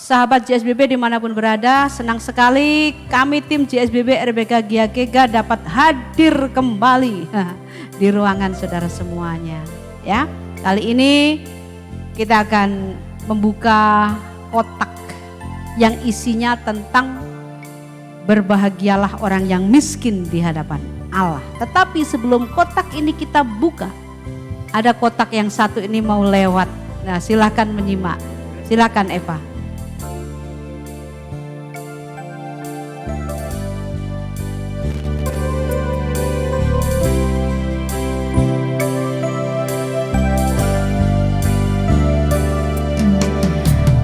sahabat JSBB dimanapun berada, senang sekali kami tim JSBB RBK Giakega dapat hadir kembali di ruangan saudara semuanya. Ya, kali ini kita akan membuka kotak yang isinya tentang berbahagialah orang yang miskin di hadapan Allah. Tetapi sebelum kotak ini kita buka, ada kotak yang satu ini mau lewat. Nah, silakan menyimak. Silakan Eva.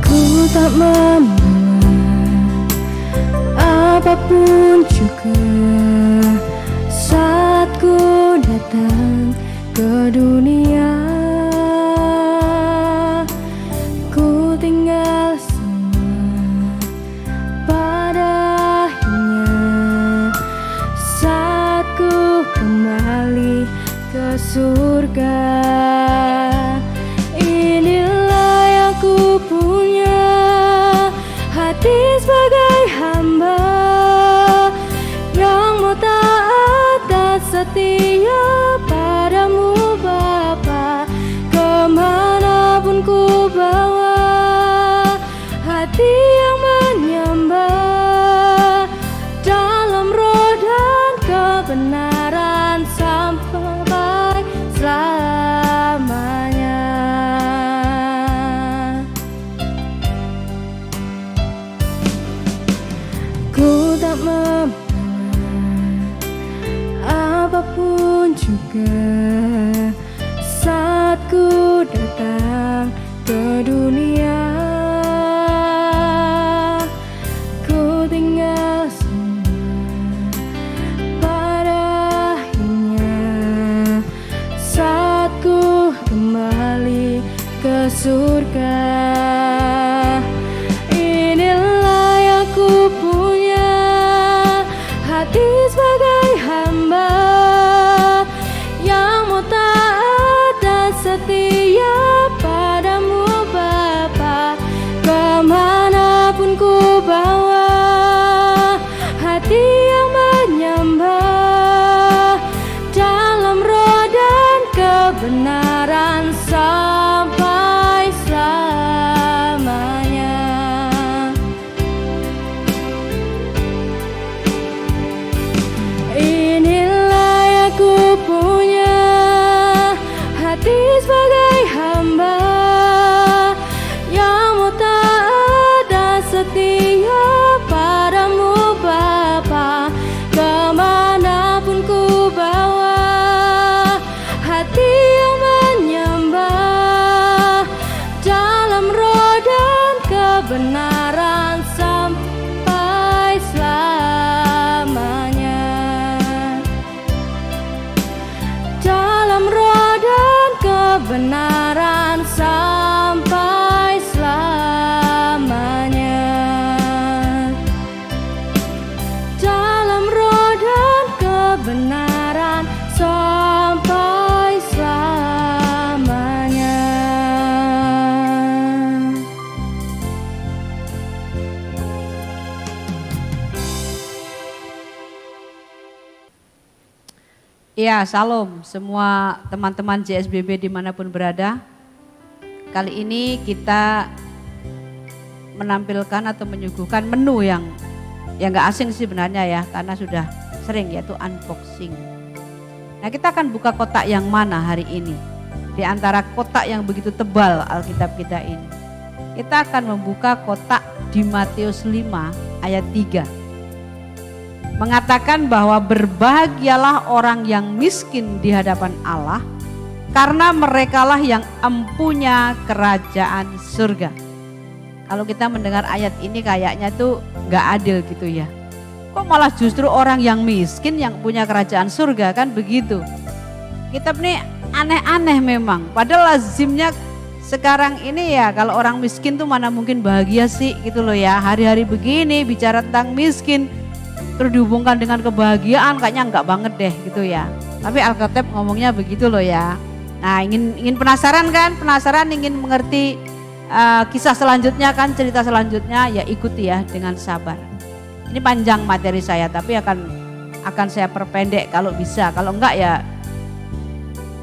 Ku tak membawa apapun juga saat ku datang ke dunia. Ku tinggal semua padanya saat ku kembali ke surga. Inilah yang ku punya, hati sebagai hamba yang mau taat dan setia padamu Bapa. Kemanapun ku bawa, hati yang menyembah dalam roh dan kebenaran sampai selamanya. Ku tak membawa apapun juga saat ku datang ke dunia. Ku tinggal semua padanya saat ku kembali ke surga. Inilah yang ku punya, hati sebagai hamba yang mau taat dan setia padamu Bapa. Kemanapun ku bawa, hati yang menyembah dalam roh dan kebenaran sampai selamanya. Inilah yang ku punya, hati sebagai hamba yang mau taat dan setia padamu Bapa. Kemanapun ku bawa, hati yang menyembah dalam roh dan kebenaran sampai selamanya. Dalam roh dan kebenaran sampai selamanya. Dalam roh dan kebenaran sampai selamanya. Ya, salam semua teman-teman JSBB dimanapun berada. Kali ini kita menampilkan atau menyuguhkan menu yang gak asing sih sebenarnya ya, karena sudah sering, yaitu unboxing. Nah, kita akan buka kotak yang mana hari ini? Di antara kotak yang begitu tebal Alkitab kita ini, kita akan membuka kotak di Matius 5 ayat 3. Mengatakan bahwa berbahagialah orang yang miskin di hadapan Allah, karena merekalah yang empunya kerajaan surga. Kalau kita mendengar ayat ini kayaknya tuh gak adil gitu ya. Kok malah justru orang yang miskin yang punya kerajaan surga, kan begitu. Kitab ini aneh-aneh memang. Padahal lazimnya sekarang ini ya, kalau orang miskin tuh mana mungkin bahagia sih gitu loh ya. Hari-hari begini bicara tentang miskin terus dihubungkan dengan kebahagiaan, kayaknya enggak banget deh gitu ya. Tapi Alkitab ngomongnya begitu loh ya. Nah, ingin penasaran kan? Penasaran ingin mengerti kisah selanjutnya kan, cerita selanjutnya ya ikuti ya dengan sabar. Ini panjang materi saya, tapi akan saya perpendek kalau bisa. Kalau enggak ya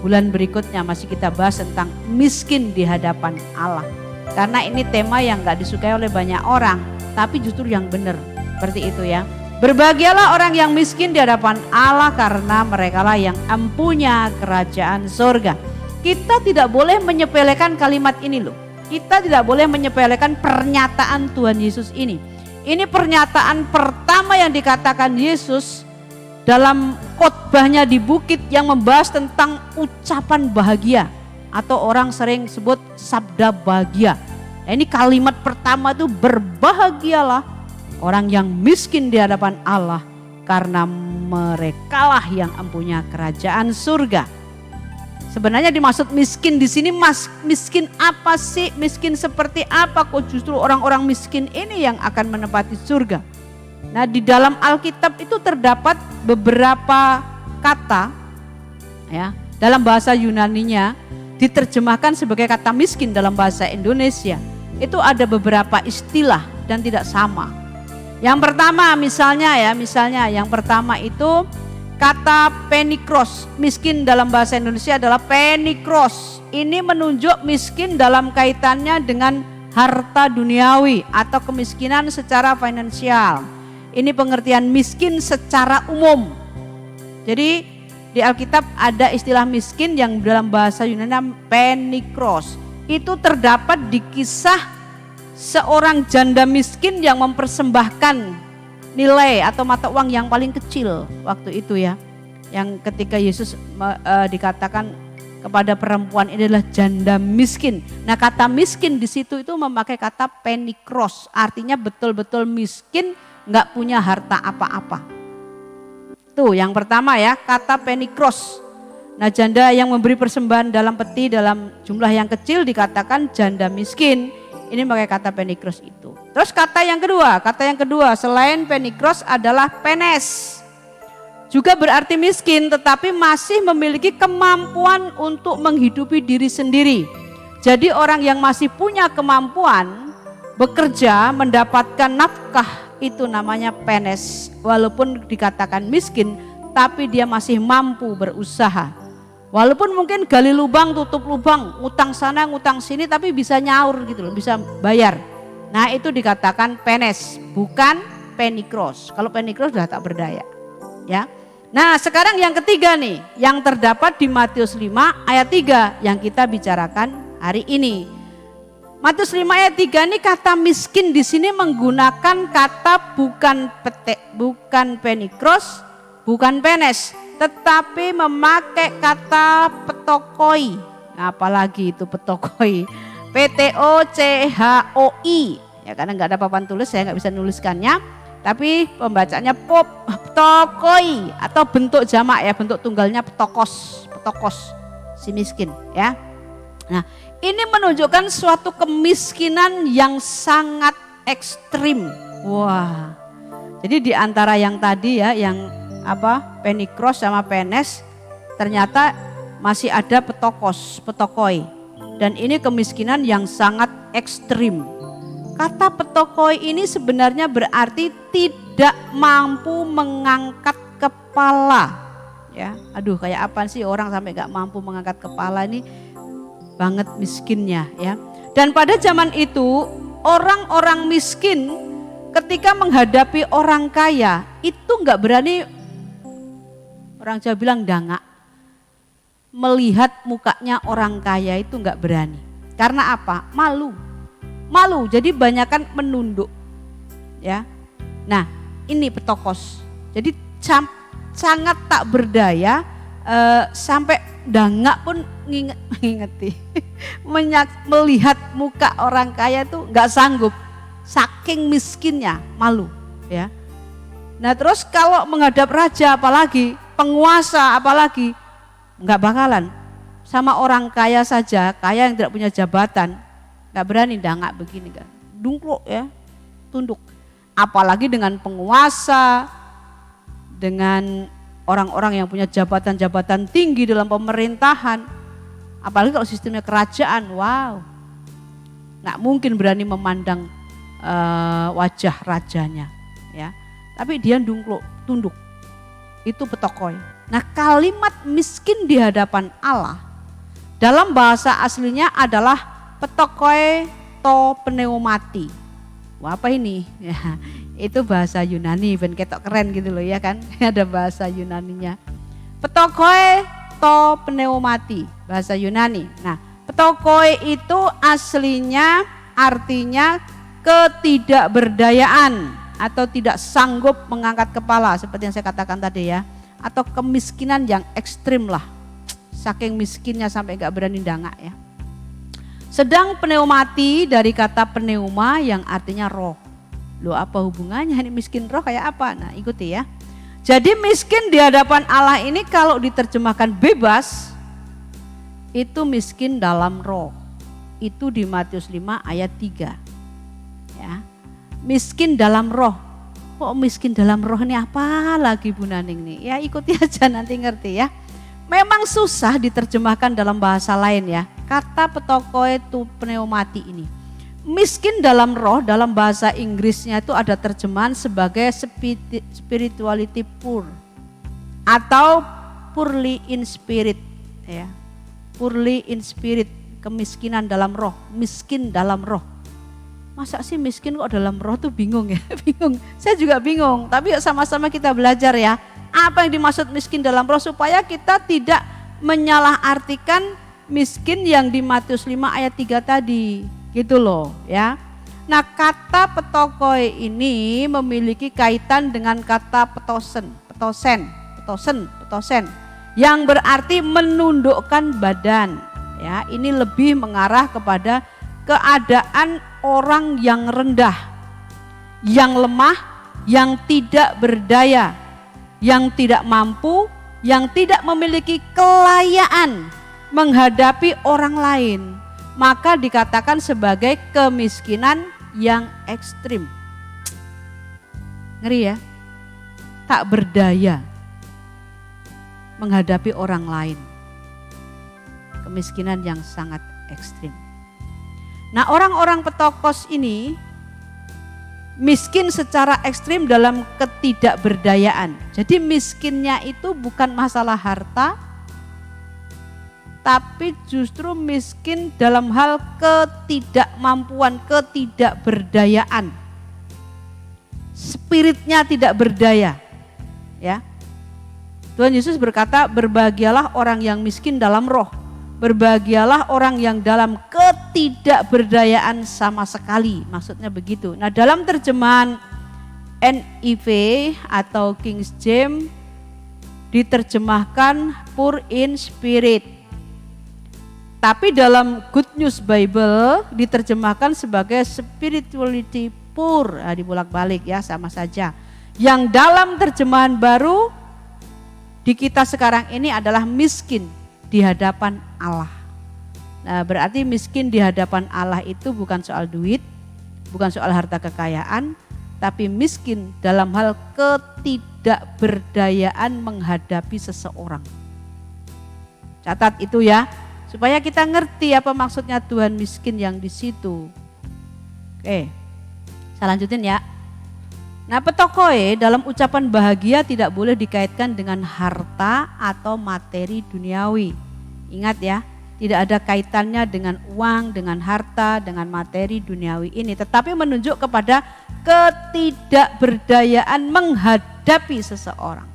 bulan berikutnya masih kita bahas tentang miskin di hadapan Allah. Karena ini tema yang enggak disukai oleh banyak orang, tapi justru yang benar. Seperti itu ya. Berbahagialah orang yang miskin di hadapan Allah, karena merekalah yang empunya kerajaan surga. Kita tidak boleh menyepelekan kalimat ini loh. Kita tidak boleh menyepelekan pernyataan Tuhan Yesus ini. Ini pernyataan pertama yang dikatakan Yesus dalam khotbahnya di bukit yang membahas tentang ucapan bahagia, atau orang sering sebut sabda bahagia. Nah, ini kalimat pertama itu, berbahagialah orang yang miskin di hadapan Allah, karena merekalah yang empunya kerajaan surga. Sebenarnya dimaksud miskin di sini, miskin apa sih? Miskin seperti apa kok justru orang-orang miskin ini yang akan menempati surga? Nah, di dalam Alkitab itu terdapat beberapa kata ya, dalam bahasa Yunaninya diterjemahkan sebagai kata miskin dalam bahasa Indonesia. Itu ada beberapa istilah dan tidak sama. Yang pertama misalnya yang pertama itu kata penikros. Miskin dalam bahasa Indonesia adalah penikros. Ini menunjuk miskin dalam kaitannya dengan harta duniawi atau kemiskinan secara finansial. Ini pengertian miskin secara umum. Jadi di Alkitab ada istilah miskin yang dalam bahasa Yunani penikros. Itu terdapat di kisah seorang janda miskin yang mempersembahkan nilai atau mata uang yang paling kecil waktu itu ya. Yang ketika Yesus dikatakan kepada perempuan ini adalah janda miskin. Nah, kata miskin di situ itu memakai kata penikros, artinya betul-betul miskin, nggak punya harta apa-apa. Tuh yang pertama ya, kata penikros. Nah, janda yang memberi persembahan dalam peti dalam jumlah yang kecil dikatakan janda miskin. Ini pakai kata penikros itu. Terus kata yang kedua selain penikros adalah penes. Juga berarti miskin tetapi masih memiliki kemampuan untuk menghidupi diri sendiri. Jadi orang yang masih punya kemampuan bekerja mendapatkan nafkah, itu namanya penes. Walaupun dikatakan miskin, tapi dia masih mampu berusaha. Walaupun mungkin gali lubang, tutup lubang, ngutang sana, ngutang sini, tapi bisa nyaur gitu loh, bisa bayar. Nah, itu dikatakan penes, bukan penikros. Kalau penikros sudah tak berdaya. Ya. Nah, sekarang yang ketiga nih, yang terdapat di Matius 5 ayat 3 yang kita bicarakan hari ini. Matius 5 ayat 3 ini kata miskin di sini menggunakan kata bukan penikros, bukan penes, tetapi memakai kata petokoi. Nah, apalagi itu petokoi? PTOCHOI. Ya, karena nggak ada papan tulis, saya nggak bisa nuliskannya. Tapi pembacanya petokoi atau bentuk jamak ya, bentuk tunggalnya petokos si miskin ya. Nah, ini menunjukkan suatu kemiskinan yang sangat ekstrim. Wah. Jadi di antara yang tadi ya, yang penikros sama penes, ternyata masih ada petokoi. Dan ini kemiskinan yang sangat ekstrim. Kata petokoi ini sebenarnya berarti tidak mampu mengangkat kepala. Ya, aduh kayak apa sih orang sampai gak mampu mengangkat kepala, ini banget miskinnya ya. Dan pada zaman itu orang-orang miskin ketika menghadapi orang kaya itu gak berani, orang Jawa bilang dangak, melihat mukanya orang kaya itu gak berani. Karena apa? Malu, jadi banyakan menunduk ya. Nah, ini petokos, jadi sangat tak berdaya, sampai dangak pun ngingeti melihat muka orang kaya itu nggak sanggup, saking miskinnya, malu ya. Nah, terus kalau menghadap raja apalagi, penguasa apalagi, nggak bakalan. Sama orang kaya saja, kaya yang tidak punya jabatan, nggak berani dangak begini kan, dungkluk ya, tunduk. Apalagi dengan penguasa, dengan orang-orang yang punya jabatan-jabatan tinggi dalam pemerintahan, apalagi kalau sistemnya kerajaan, wow. nggak mungkin berani memandang wajah rajanya, ya. Tapi dia tunduk. Itu petokoi. Nah, kalimat miskin di hadapan Allah dalam bahasa aslinya adalah petokoi to pneumati. Wah, apa ini? Ya, itu bahasa Yunani, ben ketok keren gitu loh ya kan. Ada bahasa Yunaninya. Petokoi to pneumati, bahasa Yunani. Nah, petokoi itu aslinya artinya ketidakberdayaan atau tidak sanggup mengangkat kepala seperti yang saya katakan tadi ya, atau kemiskinan yang ekstrim lah, saking miskinnya sampai gak berani dangak ya. Sedang pneumati dari kata pneuma yang artinya roh. Loh, apa hubungannya ini miskin roh kayak apa? Nah, ikuti ya. Jadi miskin di hadapan Allah ini kalau diterjemahkan bebas itu miskin dalam roh. Itu di Matius 5 ayat 3. Ya. Miskin dalam roh. Kok miskin dalam roh ini apa lagi Bu Naning nih? Ya ikuti aja nanti ngerti ya. Memang susah diterjemahkan dalam bahasa lain ya. Kata petokoi tu pneumati ini. Miskin dalam roh dalam bahasa Inggrisnya itu ada terjemahan sebagai spirituality poor atau poorly in spirit ya. Poorly in spirit, kemiskinan dalam roh, miskin dalam roh. Masa sih miskin kok dalam roh tuh bingung ya, bingung. Saya juga bingung, tapi sama-sama kita belajar ya. Apa yang dimaksud miskin dalam roh supaya kita tidak menyalahartikan miskin yang di Matius 5 ayat 3 tadi, gitu loh ya. Nah, kata petokoi ini memiliki kaitan dengan kata petosen yang berarti menundukkan badan. Ya, ini lebih mengarah kepada keadaan orang yang rendah, yang lemah, yang tidak berdaya, yang tidak mampu, yang tidak memiliki kelayaan menghadapi orang lain. Maka dikatakan sebagai kemiskinan yang ekstrim. Ngeri ya, tak berdaya menghadapi orang lain. Kemiskinan yang sangat ekstrim. Nah, orang-orang petokos ini miskin secara ekstrim dalam ketidakberdayaan. Jadi miskinnya itu bukan masalah harta, tapi justru miskin dalam hal ketidakmampuan, ketidakberdayaan. Spiritnya tidak berdaya. Ya. Tuhan Yesus berkata, berbahagialah orang yang miskin dalam roh. Berbahagialah orang yang dalam ketidakberdayaan sama sekali, maksudnya begitu. Nah, dalam terjemahan NIV atau King James diterjemahkan poor in spirit. Tapi dalam Good News Bible diterjemahkan sebagai spirituality poor. Nah, dibolak-balik ya, sama saja. Yang dalam terjemahan baru di kita sekarang ini adalah miskin di hadapan Allah. Nah, berarti miskin di hadapan Allah itu bukan soal duit, bukan soal harta kekayaan, tapi miskin dalam hal ketidakberdayaan menghadapi seseorang. Catat itu ya, supaya kita ngerti apa maksudnya Tuhan miskin yang di situ. Oke, saya lanjutin ya. Nah, petokoi dalam ucapan bahagia tidak boleh dikaitkan dengan harta atau materi duniawi. Ingat ya, tidak ada kaitannya dengan uang, dengan harta, dengan materi duniawi ini. Tetapi menunjuk kepada ketidakberdayaan menghadapi seseorang.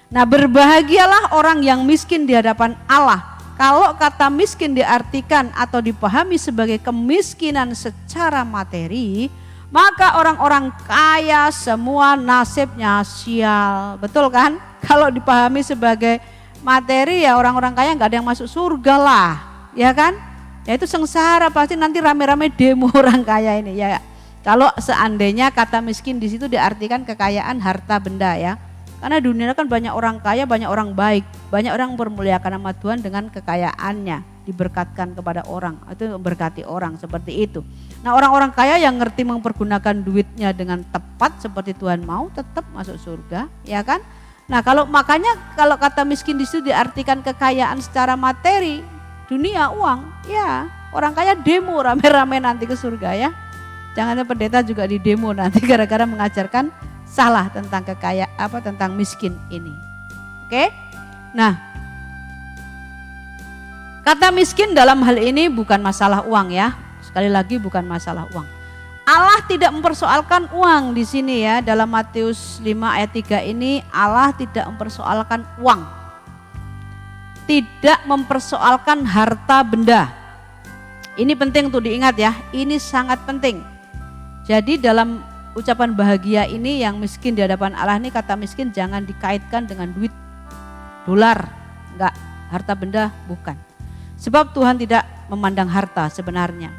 Nah, berbahagialah orang yang miskin di hadapan Allah. Kalau kata miskin diartikan atau dipahami sebagai kemiskinan secara materi, maka orang-orang kaya semua nasibnya sial. Betul kan? Kalau dipahami sebagai materi ya orang-orang kaya nggak ada yang masuk surga lah. Ya kan? Ya itu sengsara, pasti nanti rame-rame demo orang kaya ini ya. Kalau seandainya kata miskin di situ diartikan kekayaan harta benda ya. Karena dunia kan banyak orang kaya, banyak orang baik, banyak orang mempermuliakan nama Tuhan dengan kekayaannya, diberkatkan kepada orang, itu memberkati orang seperti itu. Nah, orang-orang kaya yang ngerti mempergunakan duitnya dengan tepat seperti Tuhan mau, tetap masuk surga, ya kan? Nah, makanya kalau kata miskin di situ diartikan kekayaan secara materi, dunia, uang, ya Orang kaya demo rame-rame nanti ke surga ya. Jangan pendeta juga di demo nanti gara-gara mengajarkan salah tentang tentang miskin ini. Oke? Nah, kata miskin dalam hal ini bukan masalah uang ya. Sekali lagi bukan masalah uang. Allah tidak mempersoalkan uang di sini ya. Dalam Matius 5 ayat 3 ini Allah tidak mempersoalkan uang. Tidak mempersoalkan harta benda. Ini penting tuh diingat ya. Ini sangat penting. Jadi dalam ucapan bahagia ini yang miskin di hadapan Allah ini, kata miskin jangan dikaitkan dengan duit, dolar, enggak, harta benda bukan. Sebab Tuhan tidak memandang harta sebenarnya.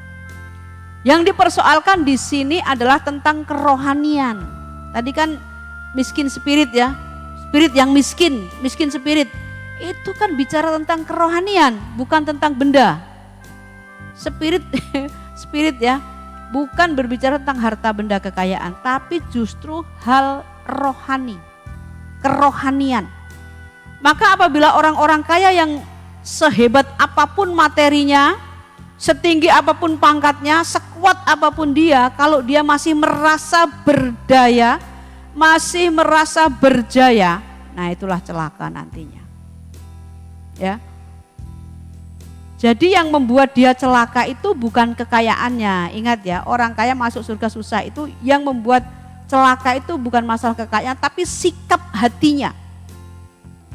Yang dipersoalkan di sini adalah tentang kerohanian. Tadi kan miskin spirit ya, spirit yang miskin spirit. Itu kan bicara tentang kerohanian, bukan tentang benda. Spirit ya, bukan berbicara tentang harta benda kekayaan, tapi justru hal rohani, kerohanian. Maka apabila orang-orang kaya yang sehebat apapun materinya, setinggi apapun pangkatnya, sekuat apapun dia, kalau dia masih merasa berdaya, masih merasa berjaya, nah itulah celaka nantinya. Ya. Jadi yang membuat dia celaka itu bukan kekayaannya. Ingat ya, orang kaya masuk surga susah itu yang membuat celaka itu bukan masalah kekayaan, tapi sikap hatinya.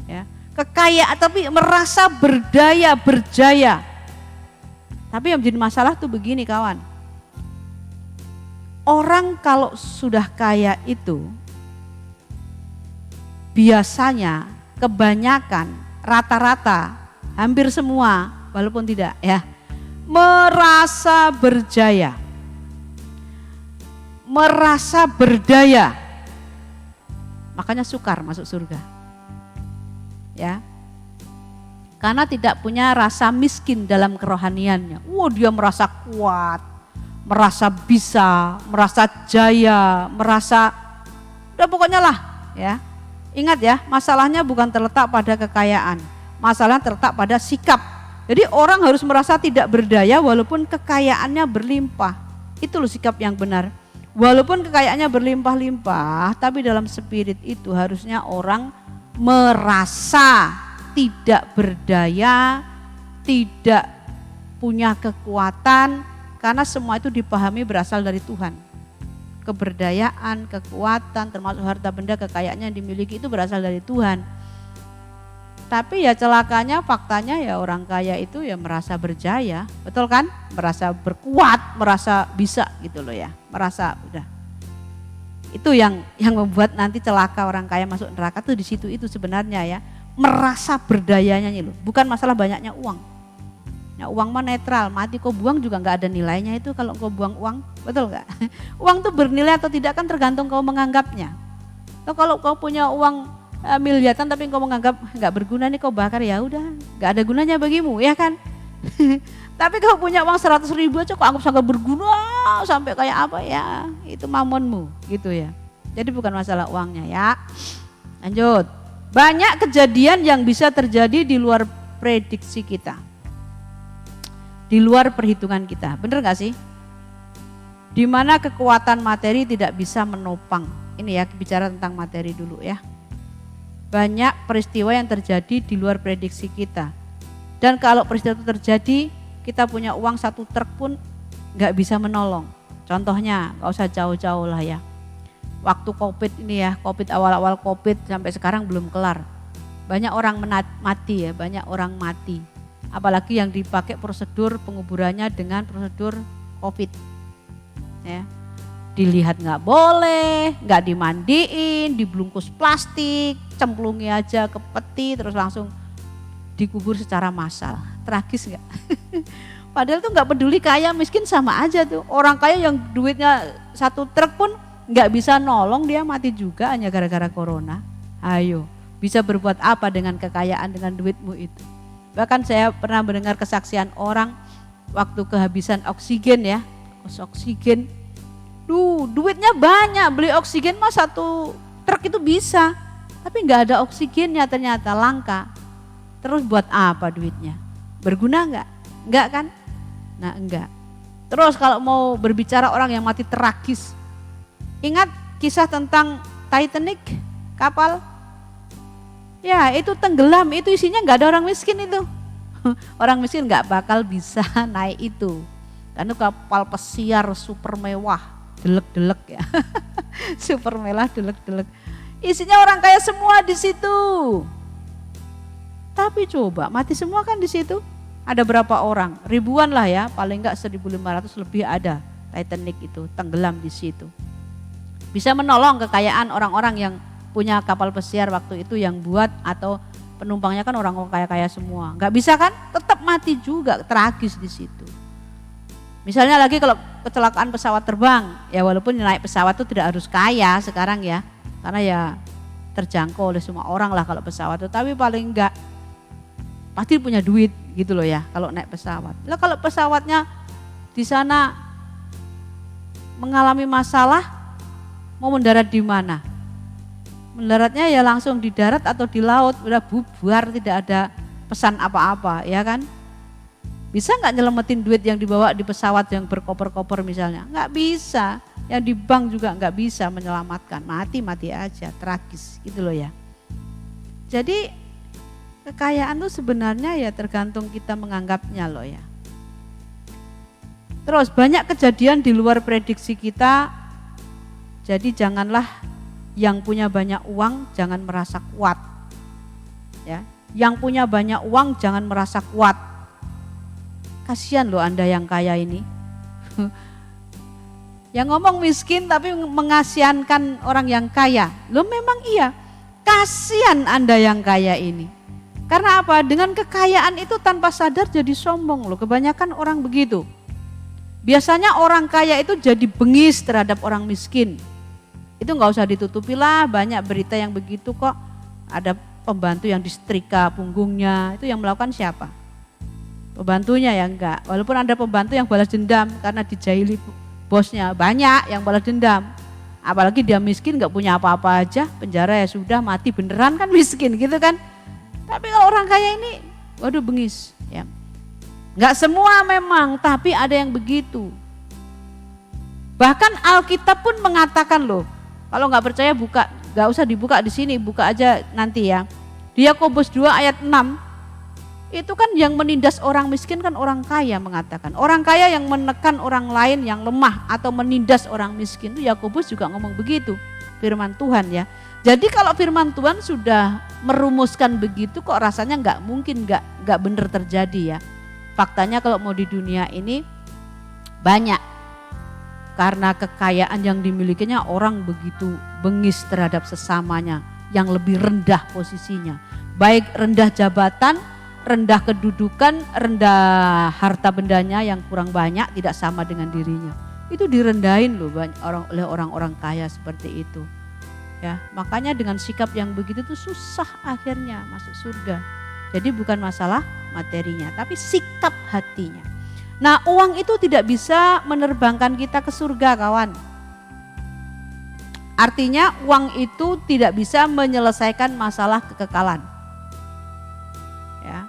Ya. Kekayaan tapi merasa berdaya, berjaya. Tapi yang menjadi masalah tuh begini kawan. Orang kalau sudah kaya itu biasanya kebanyakan, rata-rata, hampir semua, walaupun tidak ya, merasa berjaya. Merasa berdaya. Makanya sukar masuk surga. Ya. Karena tidak punya rasa miskin dalam kerohaniannya. Dia merasa kuat, merasa bisa, merasa jaya, merasa udah pokoknya lah ya. Ingat ya, masalahnya bukan terletak pada kekayaan. Masalahnya terletak pada sikap. Jadi orang harus merasa tidak berdaya walaupun kekayaannya berlimpah. Itu loh sikap yang benar. Walaupun kekayaannya berlimpah-limpah, tapi dalam spirit itu harusnya orang merasa tidak berdaya, tidak punya kekuatan, karena semua itu dipahami berasal dari Tuhan. Keberdayaan, kekuatan, termasuk harta benda, kekayaan yang dimiliki itu berasal dari Tuhan. Tapi ya celakanya, faktanya ya orang kaya itu ya merasa berjaya, betul kan? Merasa berkuat, merasa bisa gitu loh ya, merasa udah. Itu yang membuat nanti celaka orang kaya masuk neraka tuh di situ itu sebenarnya ya. Merasa berdayanya nih loh, bukan masalah banyaknya uang. Ya uang mah netral, mati kau buang juga nggak ada nilainya itu kalau kau buang uang, betul nggak? Uang tuh bernilai atau tidak kan tergantung kau menganggapnya. Atau kalau kau punya uang miliaran tapi kau menganggap nggak berguna nih kau bakar, ya udah nggak ada gunanya bagimu ya kan. Tapi kau punya uang 100.000 aja kau anggap sangat berguna sampai kayak apa ya, itu mamonmu gitu ya. Jadi bukan masalah uangnya ya. Lanjut. Banyak kejadian yang bisa terjadi di luar prediksi kita, di luar perhitungan kita, bener gak sih? Di mana kekuatan materi tidak bisa menopang. Ini ya bicara tentang materi dulu ya. Banyak peristiwa yang terjadi di luar prediksi kita. Dan kalau peristiwa itu terjadi, kita punya uang 1 truk pun gak bisa menolong. Contohnya, gak usah jauh-jauh lah ya. Waktu COVID ini ya, COVID awal-awal COVID sampai sekarang belum kelar. Banyak orang mati ya, banyak orang mati. Apalagi yang dipakai prosedur penguburannya dengan prosedur COVID. Ya. Dilihat nggak boleh, nggak dimandiin, dibungkus plastik, cemplungi aja ke peti terus langsung dikubur secara massal. Tragis nggak? Padahal tuh nggak peduli kaya miskin sama aja tuh. Orang kaya yang duitnya 1 truk pun nggak bisa nolong, dia mati juga hanya gara-gara corona. Ayo, bisa berbuat apa dengan kekayaan, dengan duitmu itu? Bahkan saya pernah mendengar kesaksian orang waktu kehabisan oksigen ya, oksigen. Duitnya banyak, beli oksigen mah 1 truk itu bisa, tapi nggak ada oksigennya ternyata langka. Terus buat apa duitnya? Berguna nggak? Nggak kan? Nah enggak. Terus kalau mau berbicara orang yang mati tragis, ingat kisah tentang Titanic, kapal? Ya itu tenggelam, itu isinya nggak ada orang miskin itu. Orang miskin nggak bakal bisa naik itu. Karena kapal pesiar super mewah, delek-delek ya. Super mewah, delek-delek. Isinya orang kaya semua di situ. Tapi coba mati semua kan di situ. Ada berapa orang? Ribuan lah ya, paling enggak 1.500 lebih ada Titanic itu tenggelam di situ. Bisa menolong kekayaan orang-orang yang punya kapal pesiar waktu itu yang buat atau penumpangnya kan orang-orang kaya-kaya semua. Enggak bisa kan? Tetap mati juga, tragis di situ. Misalnya lagi kalau kecelakaan pesawat terbang, ya walaupun naik pesawat itu tidak harus kaya sekarang ya. Karena ya terjangkau oleh semua orang lah kalau pesawat itu, tapi paling enggak pasti punya duit gitu loh ya kalau naik pesawat. Lah kalau pesawatnya di sana mengalami masalah, mau mendarat di mana? Mendaratnya ya langsung di darat atau di laut, udah bubar, tidak ada pesan apa-apa ya kan. Bisa nggak nyelamatin duit yang dibawa di pesawat yang berkoper-koper misalnya? Nggak bisa, yang di bank juga nggak bisa menyelamatkan, mati-mati aja, tragis gitu loh ya. Jadi kekayaan tuh sebenarnya ya tergantung kita menganggapnya loh ya. Terus banyak kejadian di luar prediksi kita, jadi janganlah yang punya banyak uang jangan merasa kuat. Ya, yang punya banyak uang jangan merasa kuat. Kasihan loh Anda yang kaya ini. Yang ngomong miskin tapi mengasihankan orang yang kaya. Loh memang iya, kasihan Anda yang kaya ini. Karena apa? Dengan kekayaan itu tanpa sadar jadi sombong loh. Kebanyakan orang begitu. Biasanya orang kaya itu jadi bengis terhadap orang miskin. Itu nggak usah ditutupi lah, banyak berita yang begitu kok. Ada pembantu yang disetrika punggungnya, itu yang melakukan siapa? Pembantunya ya enggak. Walaupun ada pembantu yang balas dendam karena dijahili bosnya, banyak yang balas dendam. Apalagi dia miskin nggak punya apa-apa aja, penjara ya sudah, mati beneran kan miskin gitu kan. Tapi kalau orang kaya ini, waduh bengis ya. Enggak semua memang, tapi ada yang begitu. Bahkan Alkitab pun mengatakan loh, kalau nggak percaya buka, nggak usah dibuka di sini, buka aja nanti ya. Di Yakobus 2 ayat 6, itu kan yang menindas orang miskin kan orang kaya mengatakan. Orang kaya yang menekan orang lain yang lemah atau menindas orang miskin, itu Yakobus juga ngomong begitu, firman Tuhan ya. Jadi kalau firman Tuhan sudah merumuskan begitu kok rasanya nggak mungkin nggak benar terjadi ya. Faktanya kalau mau di dunia ini banyak. Karena kekayaan yang dimilikinya orang begitu bengis terhadap sesamanya yang lebih rendah posisinya. Baik rendah jabatan, rendah kedudukan, rendah harta bendanya yang kurang banyak, tidak sama dengan dirinya. Itu direndahin loh oleh orang-orang kaya seperti itu. Ya, makanya dengan sikap yang begitu tuh susah akhirnya masuk surga. Jadi bukan masalah materinya, tapi sikap hatinya. Nah, uang itu tidak bisa menerbangkan kita ke surga, kawan. Artinya uang itu tidak bisa menyelesaikan masalah kekekalan. Ya,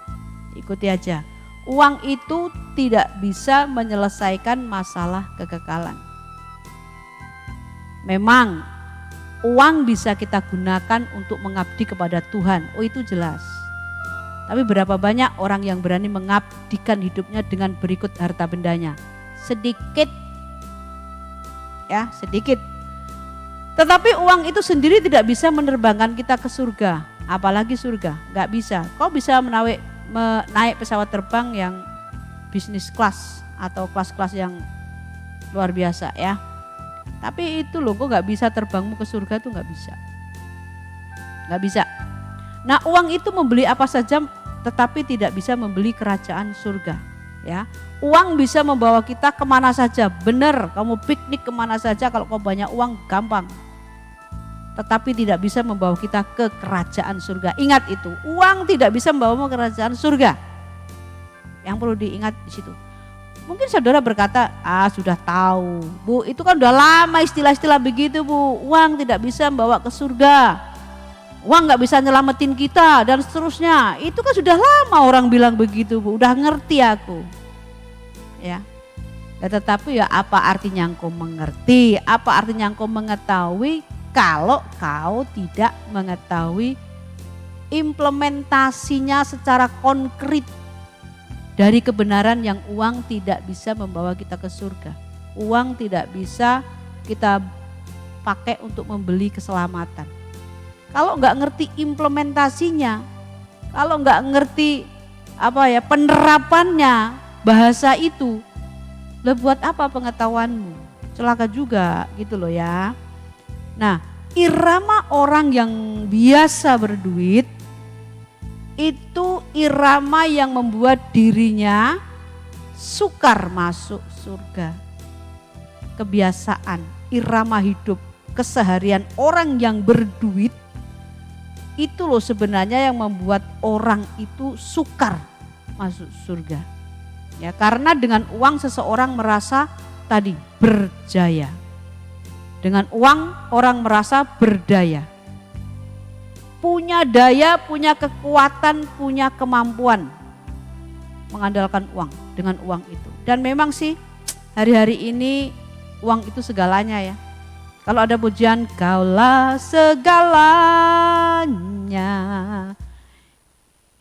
ikuti aja. Uang itu tidak bisa menyelesaikan masalah kekekalan. Memang uang bisa kita gunakan untuk mengabdi kepada Tuhan, oh itu jelas. Tapi berapa banyak orang yang berani mengabdikan hidupnya dengan berikut harta bendanya? Sedikit, ya sedikit. Tetapi uang itu sendiri tidak bisa menerbangkan kita ke surga, apalagi surga, nggak bisa. Kau bisa naik pesawat terbang yang bisnis kelas atau kelas-kelas yang luar biasa ya. Tapi itu loh, kok nggak bisa terbangmu ke surga tuh nggak bisa. Nggak bisa. Nah uang itu membeli apa saja tetapi tidak bisa membeli kerajaan surga. Ya, uang bisa membawa kita kemana saja, benar kamu piknik kemana saja kalau kau banyak uang gampang. Tetapi tidak bisa membawa kita ke kerajaan surga. Ingat itu, uang tidak bisa membawamu ke kerajaan surga. Yang perlu diingat di situ. Mungkin saudara berkata, sudah tahu Bu, itu kan udah lama istilah-istilah begitu Bu. Uang tidak bisa membawa ke surga, uang gak bisa nyelamatin kita dan seterusnya. Itu kan sudah lama orang bilang begitu Bu, udah ngerti aku. ya. Dan tetapi ya apa artinya engkau mengerti, apa artinya engkau mengetahui kalau kau tidak mengetahui implementasinya secara konkret dari kebenaran yang uang tidak bisa membawa kita ke surga. Uang tidak bisa kita pakai untuk membeli keselamatan. Kalau nggak ngerti implementasinya, kalau nggak ngerti penerapannya bahasa itu, lah buat apa pengetahuanmu? Celaka juga gitu loh ya. Nah, irama orang yang biasa berduit itu irama yang membuat dirinya sukar masuk surga. Kebiasaan, irama hidup, keseharian orang yang berduit itu loh sebenarnya yang membuat orang itu sukar masuk surga. Ya, karena dengan uang seseorang merasa tadi berjaya. Dengan uang orang merasa berdaya. Punya daya, punya kekuatan, punya kemampuan mengandalkan uang dengan uang itu. Dan memang sih hari-hari ini uang itu segalanya ya. Kalau ada pujian, kaulah segalanya.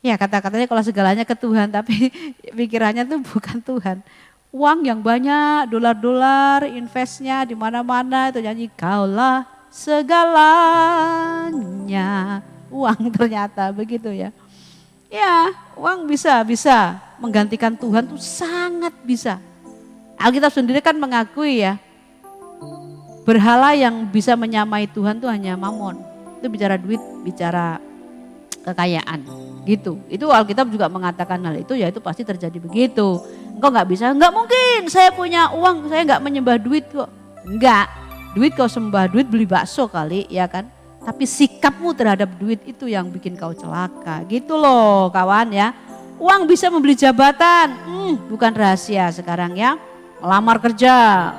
Ya kata-katanya kalau segalanya ke Tuhan, tapi pikirannya tuh bukan Tuhan. Uang yang banyak, dolar-dolar, investnya di mana-mana itu nyanyi kaulah segalanya. Uang ternyata begitu ya. Ya uang bisa menggantikan Tuhan tuh sangat bisa. Alkitab sendiri kan mengakui ya. Berhala yang bisa menyamai Tuhan tuh hanya mamon. Itu bicara duit, bicara kekayaan gitu. Itu Alkitab juga mengatakan hal itu, ya itu pasti terjadi begitu. Engkau nggak bisa, nggak mungkin saya punya uang, saya nggak menyembah duit kok. Enggak, duit kau sembah duit beli bakso kali ya kan. Tapi sikapmu terhadap duit itu yang bikin kau celaka gitu loh kawan ya. Uang bisa membeli jabatan, bukan rahasia sekarang ya. Melamar kerja,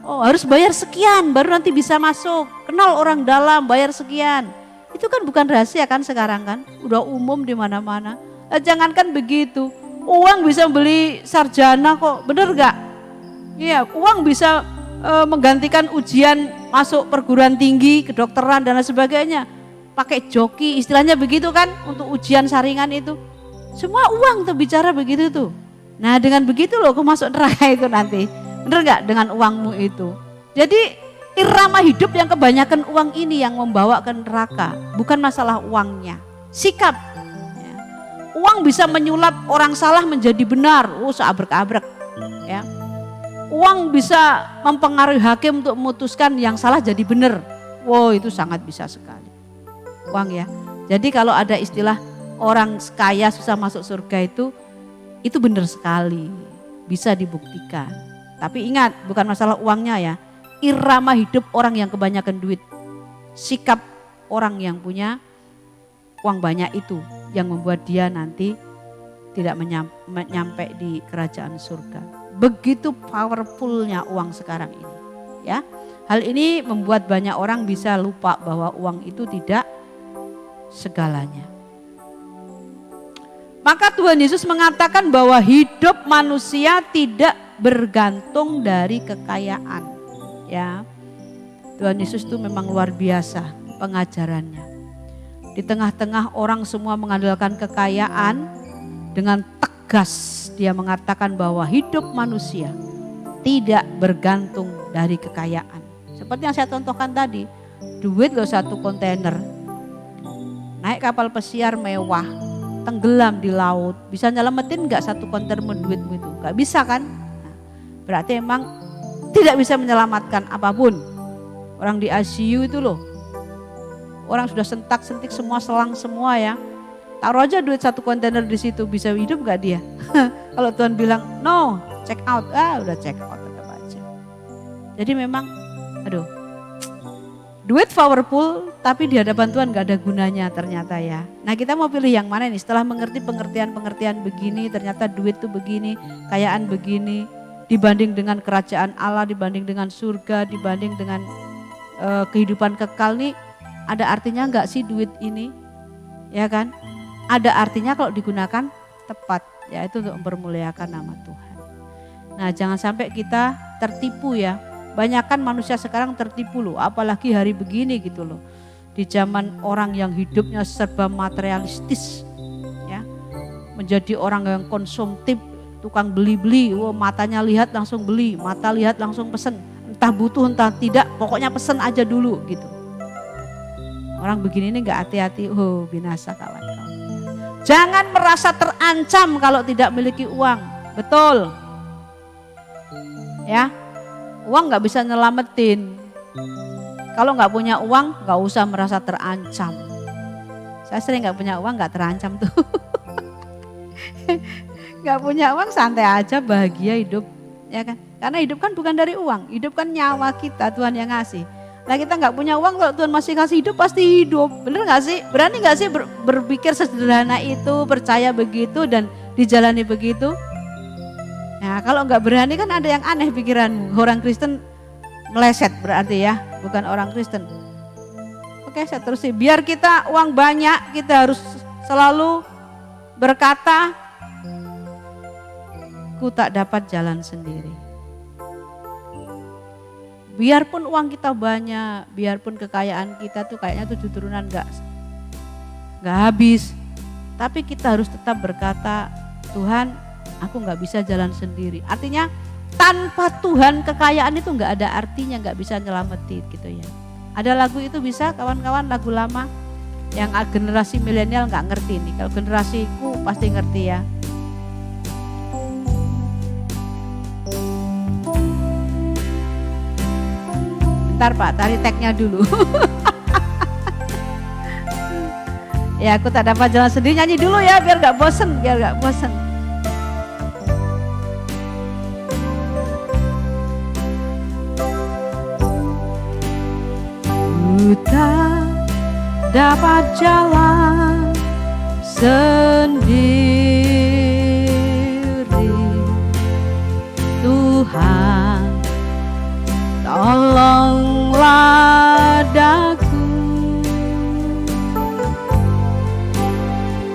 oh harus bayar sekian baru nanti bisa masuk. Kenal orang dalam bayar sekian. Itu kan bukan rahasia kan sekarang kan. Udah umum di mana-mana. Jangankan begitu. Uang bisa beli sarjana kok. Bener gak? Iya, uang bisa menggantikan ujian masuk perguruan tinggi, kedokteran dan lain sebagainya. Pakai joki istilahnya begitu kan untuk ujian saringan itu. Semua uang tuh bicara begitu tuh. Nah dengan begitu loh kau masuk neraka itu nanti. Bener gak dengan uangmu itu? Jadi irama hidup yang kebanyakan uang ini yang membawa ke neraka. Bukan masalah uangnya. Sikap. Ya. Uang bisa menyulap orang salah menjadi benar. Seabrek-abrek. Ya. Uang bisa mempengaruhi hakim untuk memutuskan yang salah jadi benar. Wow itu sangat bisa sekali. Uang ya. Jadi kalau ada istilah orang kaya susah masuk surga itu benar sekali. Bisa dibuktikan. Tapi ingat bukan masalah uangnya ya. Irama hidup orang yang kebanyakan duit. Sikap orang yang punya uang banyak itu yang membuat dia nanti tidak menyampai di kerajaan surga. Begitu powerfulnya uang sekarang ini. Ya, hal ini membuat banyak orang bisa lupa bahwa uang itu tidak segalanya. Maka Tuhan Yesus mengatakan bahwa hidup manusia tidak bergantung dari kekayaan. Ya, Tuhan Yesus itu memang luar biasa pengajarannya. Di tengah-tengah orang semua mengandalkan kekayaan, dengan tegas dia mengatakan bahwa hidup manusia tidak bergantung dari kekayaan. Seperti yang saya contohkan tadi, duit loh satu kontainer, naik kapal pesiar mewah, tenggelam di laut, bisa nyelamatin gak satu kontainer duitmu itu? Gak bisa kan? Nah, berarti emang tidak bisa menyelamatkan apapun. Orang di ICU itu loh, orang sudah sentak-sentik semua, selang semua ya. Taruh aja duit satu kontainer di situ, bisa hidup gak dia? Kalau Tuhan bilang no, check out, udah check out tetap aja. Jadi memang, duit powerful tapi di hadapan Tuhan gak ada gunanya ternyata ya. Nah kita mau pilih yang mana nih? Setelah mengerti pengertian-pengertian begini, ternyata duit tuh begini, kekayaan begini, dibanding dengan kerajaan Allah, dibanding dengan surga, dibanding dengan kehidupan kekal nih, ada artinya gak sih duit ini? Ya kan? Ada artinya kalau digunakan tepat, yaitu untuk mempermuliakan nama Tuhan. Nah, jangan sampai kita tertipu ya. Banyakan manusia sekarang tertipu loh, apalagi hari begini gitu loh. Di zaman orang yang hidupnya serba materialistis ya. Menjadi orang yang konsumtif, tukang beli-beli, matanya lihat langsung beli, mata lihat langsung pesen. Entah butuh entah tidak, pokoknya pesen aja dulu gitu. Orang begini ini gak hati-hati, binasa kawan-kawan. Jangan merasa terancam kalau tidak memiliki uang, betul. Ya, uang gak bisa nyelamatin. Kalau gak punya uang gak usah merasa terancam. Saya sering gak punya uang gak terancam tuh. Gak punya uang santai aja, bahagia hidup, ya kan? Karena hidup kan bukan dari uang, hidup kan nyawa kita, Tuhan yang ngasih. Nah kita nggak punya uang, kalau Tuhan masih kasih hidup pasti hidup, bener nggak sih? Berani nggak sih berpikir sederhana itu, percaya begitu dan dijalani begitu? Nah kalau nggak berani kan ada yang aneh pikiranmu. Orang Kristen meleset berarti ya, bukan orang Kristen. Oke, saya terusin. Biar kita uang banyak, kita harus selalu berkata, ku tak dapat jalan sendiri. Biarpun uang kita banyak, biarpun kekayaan kita tuh kayaknya 7 turunan nggak habis, tapi kita harus tetap berkata, Tuhan, aku nggak bisa jalan sendiri. Artinya tanpa Tuhan kekayaan itu nggak ada artinya, nggak bisa nyelamatin gitu ya. Ada lagu itu bisa kawan-kawan, lagu lama yang generasi milenial nggak ngerti nih. Kalau generasiku pasti ngerti ya. Bentar Pak, tarik tag-nya dulu. Ya aku tak dapat jalan sendiri, nyanyi dulu ya biar gak bosen, Ku tak dapat jalan sendiri, Tuhan tolonglah daku,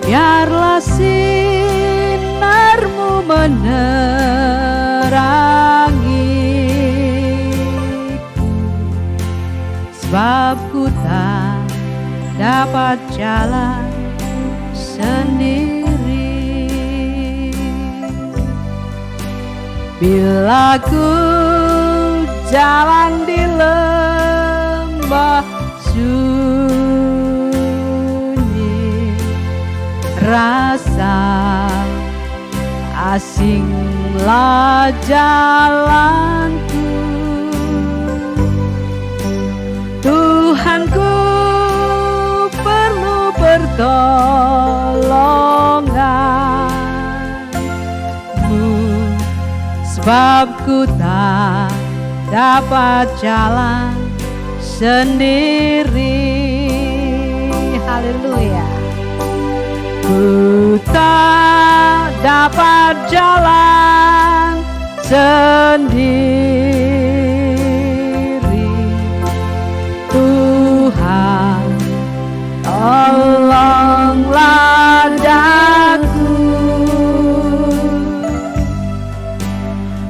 biarlah sinarmu menerangiku, sebab ku tak dapat jalan sendiri. Bila ku jalan di lembah sunyi, rasa asinglah jalanku. Tuhanku perlu pertolonganmu, sebab ku tak dapat jalan sendiri. Haleluya. Ku tak dapat jalan sendiri, Tuhan tolonglah daku,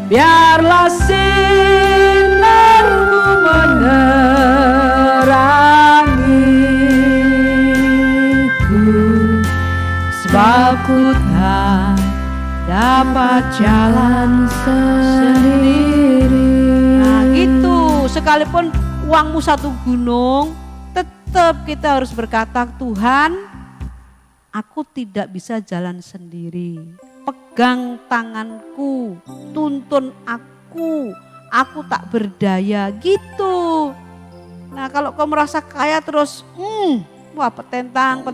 biarlah sinarmu menerangiku, sebab ku tak dapat jalan sendiri. Nah gitu, sekalipun uangmu satu gunung, tetap kita harus berkata, Tuhan, aku tidak bisa jalan sendiri. Pegang tanganku, tuntun aku tak berdaya gitu. Nah kalau kau merasa kaya terus, wah petentang,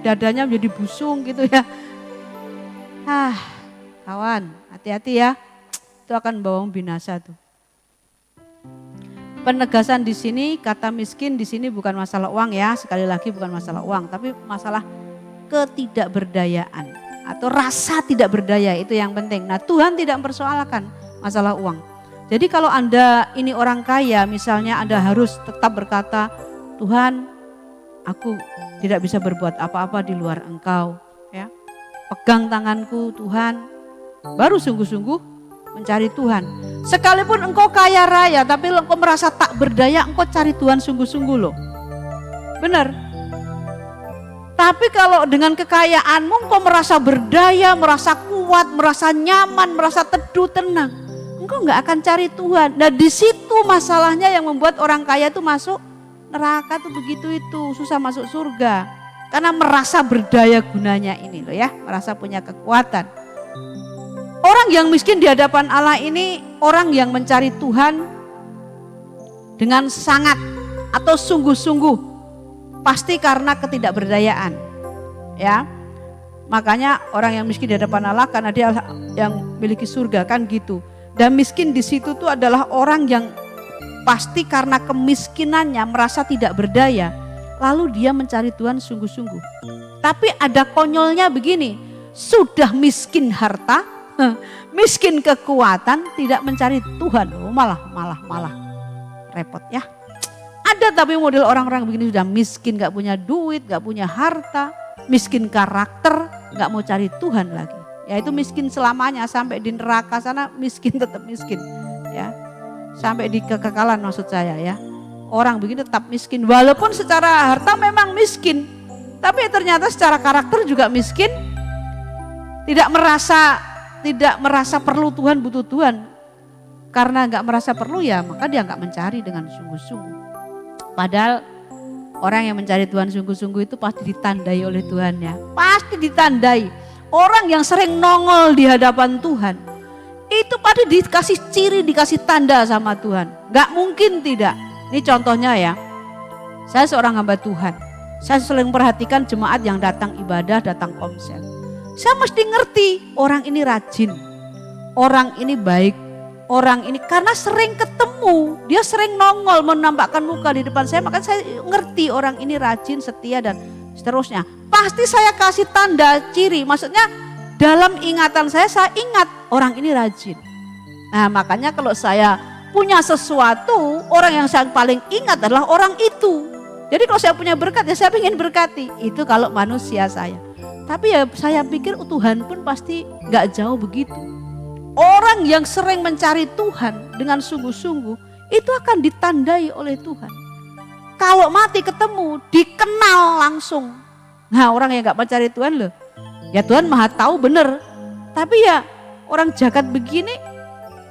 dadanya menjadi busung gitu ya. Kawan, hati-hati ya, itu akan membawa binasa tuh. Penegasan di sini, kata miskin di sini bukan masalah uang ya, sekali lagi bukan masalah uang, tapi masalah ketidakberdayaan atau rasa tidak berdaya, itu yang penting. Nah Tuhan tidak mempersoalkan masalah uang. Jadi kalau Anda ini orang kaya, misalnya Anda harus tetap berkata, Tuhan, aku tidak bisa berbuat apa-apa di luar Engkau, ya. Pegang tanganku Tuhan, baru sungguh-sungguh mencari Tuhan. Sekalipun engkau kaya raya, tapi engkau merasa tak berdaya, engkau cari Tuhan sungguh-sungguh loh. Benar. Tapi kalau dengan kekayaanmu engkau merasa berdaya, merasa kuat, merasa nyaman, merasa teduh, tenang, engkau nggak akan cari Tuhan. Nah di situ masalahnya yang membuat orang kaya itu masuk neraka tuh begitu itu, susah masuk surga. Karena merasa berdaya gunanya ini loh ya, merasa punya kekuatan. Orang yang miskin di hadapan Allah ini orang yang mencari Tuhan dengan sangat atau sungguh-sungguh, pasti karena ketidakberdayaan. Ya, makanya orang yang miskin di hadapan Allah karena dia yang memiliki surga kan gitu. Dan miskin di situ tuh adalah orang yang pasti karena kemiskinannya merasa tidak berdaya, lalu dia mencari Tuhan sungguh-sungguh. Tapi ada konyolnya begini, sudah miskin harta, miskin kekuatan, tidak mencari Tuhan, malah repot ya. Ada tapi model orang-orang begini sudah miskin, gak punya duit, gak punya harta, miskin karakter, gak mau cari Tuhan lagi. Ya itu miskin selamanya, sampai di neraka sana miskin tetap miskin ya. Sampai di kekekalan maksud saya ya. Orang begini tetap miskin, walaupun secara harta memang miskin, tapi ternyata secara karakter juga miskin. Tidak merasa perlu Tuhan, butuh Tuhan. Karena nggak merasa perlu ya, maka dia nggak mencari dengan sungguh-sungguh. Padahal orang yang mencari Tuhan sungguh-sungguh itu pasti ditandai oleh Tuhannya. Pasti ditandai. Orang yang sering nongol di hadapan Tuhan, itu pasti dikasih ciri, dikasih tanda sama Tuhan. Gak mungkin tidak. Ini contohnya ya. Saya seorang hamba Tuhan. Saya sering perhatikan jemaat yang datang ibadah, datang komsel. Saya mesti ngerti orang ini rajin. Orang ini baik. Orang ini karena sering ketemu. Dia sering nongol menampakkan muka di depan saya. Maka saya ngerti orang ini rajin, setia dan seterusnya. Pasti saya kasih tanda, ciri. Maksudnya dalam ingatan saya ingat orang ini rajin. Nah makanya kalau saya punya sesuatu, orang yang saya paling ingat adalah orang itu. Jadi kalau saya punya berkat ya saya ingin berkati. Itu kalau manusia saya. Tapi ya saya pikir Tuhan pun pasti gak jauh begitu. Orang yang sering mencari Tuhan dengan sungguh-sungguh itu akan ditandai oleh Tuhan. Kalau mati ketemu, dikenal langsung. Nah orang yang gak mencari Tuhan loh. Ya Tuhan maha tahu bener, tapi ya orang jagat begini,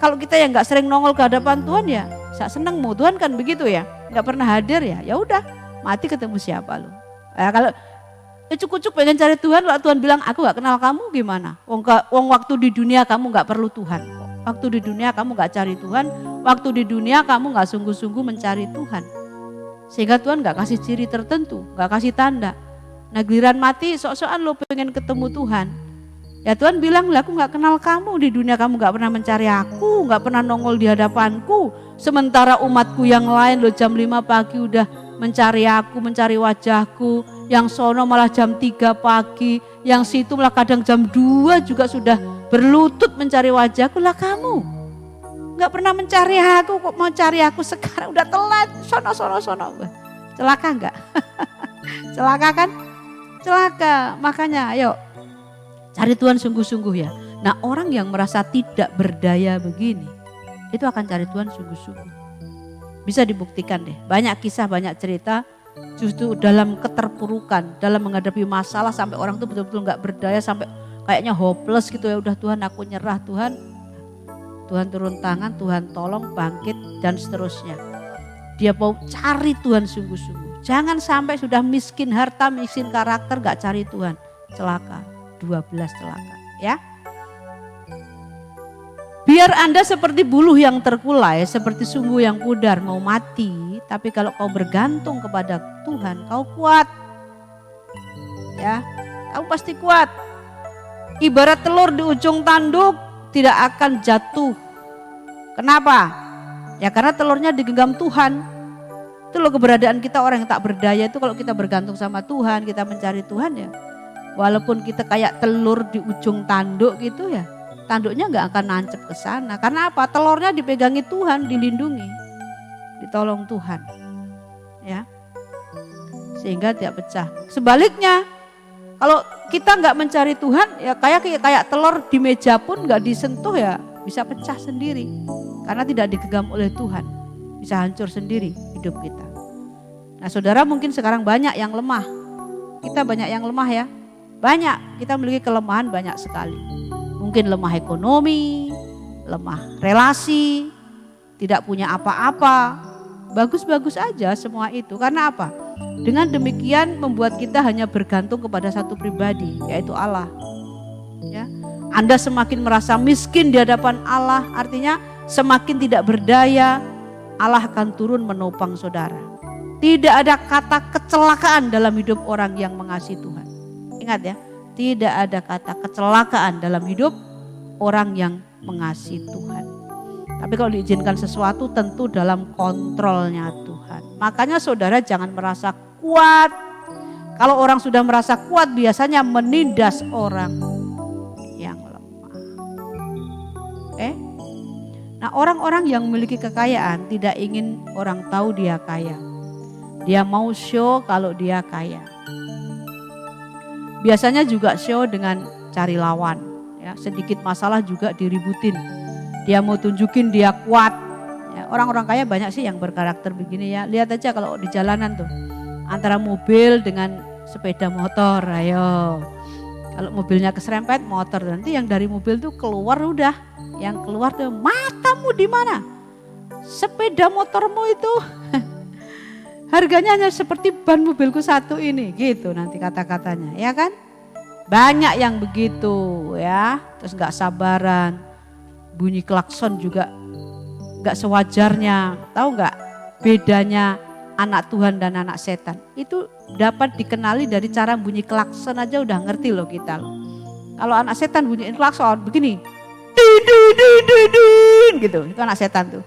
kalau kita yang nggak sering nongol ke hadapan Tuhan ya, saya seneng mau Tuhan kan begitu ya, nggak pernah hadir ya, ya udah mati ketemu siapa lo? Ya, kalau cukup pengen cari Tuhan, kalau Tuhan bilang aku nggak kenal kamu gimana? Wong waktu di dunia kamu nggak perlu Tuhan, waktu di dunia kamu nggak cari Tuhan, waktu di dunia kamu nggak sungguh-sungguh mencari Tuhan, sehingga Tuhan nggak kasih ciri tertentu, nggak kasih tanda. Nah giliran mati sok-sokan lo pengen ketemu Tuhan. Ya Tuhan bilang lah aku gak kenal kamu, di dunia kamu gak pernah mencari aku, gak pernah nongol di hadapanku. Sementara umatku yang lain lo jam 5 pagi udah mencari aku, mencari wajahku. Yang sono malah jam 3 pagi, yang situ malah kadang jam 2 juga sudah berlutut mencari wajahku. Lah kamu gak pernah mencari aku, kok mau cari aku sekarang udah telat, sono. Celaka gak? Celaka kan? Celaka, makanya ayo cari Tuhan sungguh-sungguh ya. Nah orang yang merasa tidak berdaya begini, itu akan cari Tuhan sungguh-sungguh. Bisa dibuktikan deh, banyak kisah, banyak cerita justru dalam keterpurukan, dalam menghadapi masalah sampai orang tuh betul-betul gak berdaya, sampai kayaknya hopeless gitu ya. Udah Tuhan aku nyerah, Tuhan turun tangan, Tuhan tolong, bangkit dan seterusnya. Dia mau cari Tuhan sungguh-sungguh. Jangan sampai sudah miskin harta, miskin karakter gak cari Tuhan. Celaka, 12 celaka ya. Biar Anda seperti buluh yang terkulai, seperti sumbu yang pudar mau mati. Tapi kalau kau bergantung kepada Tuhan, kau kuat. Ya, kau pasti kuat. Ibarat telur di ujung tanduk tidak akan jatuh. Kenapa? Ya karena telurnya digenggam Tuhan. Itu loh keberadaan kita orang yang tak berdaya itu, kalau kita bergantung sama Tuhan, kita mencari Tuhan ya. Walaupun kita kayak telur di ujung tanduk gitu ya, tanduknya nggak akan nancep ke sana. Karena apa? Telurnya dipegangi Tuhan, dilindungi, ditolong Tuhan, ya, sehingga tidak pecah. Sebaliknya, kalau kita nggak mencari Tuhan, ya kayak telur di meja pun nggak disentuh ya, bisa pecah sendiri karena tidak digenggam oleh Tuhan. Bisa hancur sendiri hidup kita. Nah saudara mungkin sekarang banyak yang lemah. Kita banyak yang lemah ya. Banyak, kita memiliki kelemahan banyak sekali. Mungkin lemah ekonomi, lemah relasi, tidak punya apa-apa. Bagus-bagus aja semua itu. Karena apa? Dengan demikian membuat kita hanya bergantung kepada satu pribadi, yaitu Allah. Ya. Anda semakin merasa miskin di hadapan Allah, artinya semakin tidak berdaya, Allah akan turun menopang saudara. Tidak ada kata kecelakaan dalam hidup orang yang mengasihi Tuhan. Ingat ya, tidak ada kata kecelakaan dalam hidup orang yang mengasihi Tuhan. Tapi kalau diizinkan sesuatu tentu dalam kontrolnya Tuhan. Makanya saudara jangan merasa kuat. Kalau orang sudah merasa kuat biasanya menindas orang yang lemah. Oke? Nah orang-orang yang memiliki kekayaan tidak ingin orang tahu dia kaya. Dia mau show kalau dia kaya. Biasanya juga show dengan cari lawan. Ya, sedikit masalah juga diributin. Dia mau tunjukin dia kuat. Ya, orang-orang kaya banyak sih yang berkarakter begini ya. Lihat aja kalau di jalanan tuh. Antara mobil dengan sepeda motor. Ayo. Kalau mobilnya keserempet motor. Nanti yang dari mobil tuh keluar udah. Yang keluar tuh matamu di mana? Sepeda motormu itu. Harganya hanya seperti ban mobilku satu ini. Gitu nanti kata-katanya. Ya kan? Banyak yang begitu ya. Terus gak sabaran. Bunyi klakson juga gak sewajarnya. Tahu gak bedanya anak Tuhan dan anak setan? Itu dapat dikenali dari cara bunyi klakson aja udah ngerti loh kita loh. Kalau anak setan bunyiin klakson begini. Din, din, din, din, din, gitu. Itu anak setan tuh.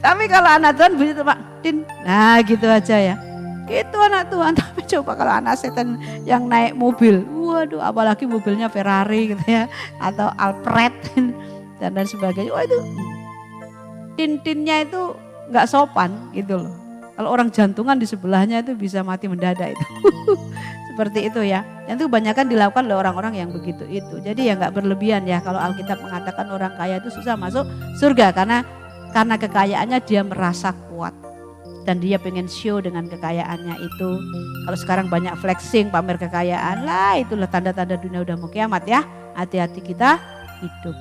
Tapi kalau anak Tuhan bunyi tuh Pak. Din. Nah gitu aja ya. Gitu anak Tuhan. Tapi coba kalau anak setan yang naik mobil. Waduh apalagi mobilnya Ferrari gitu ya. Atau Alphard dan sebagainya. Wah itu tin-tinnya itu gak sopan gitu loh. Kalau orang jantungan di sebelahnya itu bisa mati mendadak itu. Seperti itu ya. Yang itu kebanyakan dilakukan oleh orang-orang yang begitu itu. Jadi ya gak berlebihan ya. Kalau Alkitab mengatakan orang kaya itu susah masuk surga. Karena kekayaannya dia merasa kuat. Dan dia pengen show dengan kekayaannya itu. Kalau sekarang banyak flexing, pamer kekayaan lah, itulah tanda-tanda dunia udah mau kiamat ya. Hati-hati kita hidup.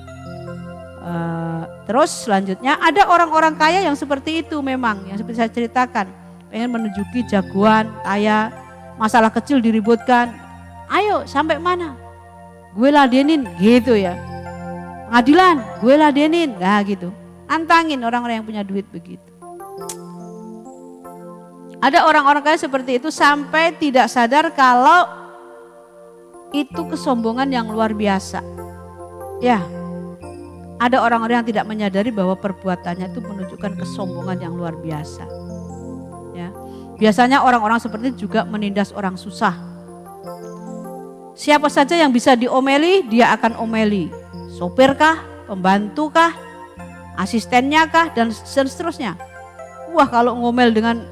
Terus selanjutnya ada orang-orang kaya yang seperti itu memang. Yang seperti saya ceritakan. Pengen menunjuki jagoan, kaya, masalah kecil diributkan. Ayo sampai mana? Gue ladenin gitu ya. Pengadilan, gue ladenin. Nah gitu. Antangin orang-orang yang punya duit begitu. Ada orang-orang kaya seperti itu sampai tidak sadar kalau itu kesombongan yang luar biasa. Ya, ada orang-orang yang tidak menyadari bahwa perbuatannya itu menunjukkan kesombongan yang luar biasa. Ya, biasanya orang-orang seperti itu juga menindas orang susah. Siapa saja yang bisa diomeli, dia akan omeli. Sopir kah, pembantu kah, asistennya kah, dan seterusnya. Wah kalau ngomel dengan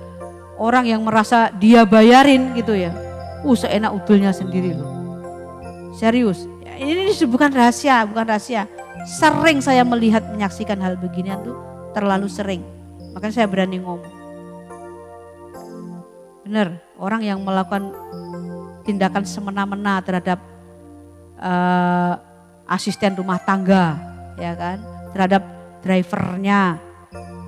orang yang merasa dia bayarin gitu ya. Seenak udulnya sendiri loh. Serius. Ini bukan rahasia, bukan rahasia. Sering saya melihat menyaksikan hal beginian tuh terlalu sering. Makanya saya berani ngomong. Benar, orang yang melakukan tindakan semena-mena terhadap asisten rumah tangga, ya kan? Terhadap drivernya,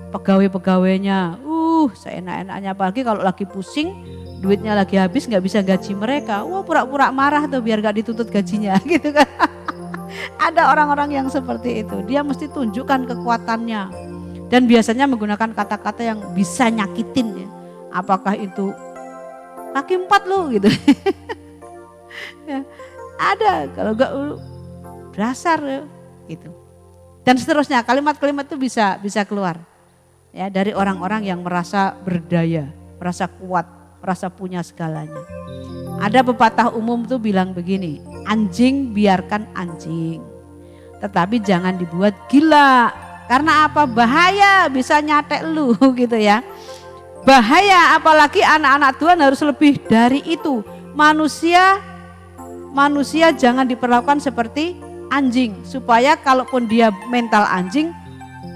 pegawai-pegawainya. Seenak-enaknya apalagi kalau lagi pusing, duitnya lagi habis nggak bisa gaji mereka. Wah pura-pura marah tuh biar gak dituntut gajinya gitu kan. Ada orang-orang yang seperti itu. Dia mesti tunjukkan kekuatannya. Dan biasanya menggunakan kata-kata yang bisa nyakitin ya. Apakah itu kaki 4 lo gitu. Ya, ada kalau gak dasar gitu. Dan seterusnya kalimat-kalimat itu bisa keluar. Ya, dari orang-orang yang merasa berdaya, merasa kuat, merasa punya segalanya. Ada pepatah umum tuh bilang begini, anjing biarkan anjing, tetapi jangan dibuat gila. Karena apa? Bahaya, bisa nyatek lu gitu ya. Bahaya, apalagi anak-anak Tuhan harus lebih dari itu. Manusia jangan diperlakukan seperti anjing. Supaya kalaupun dia mental anjing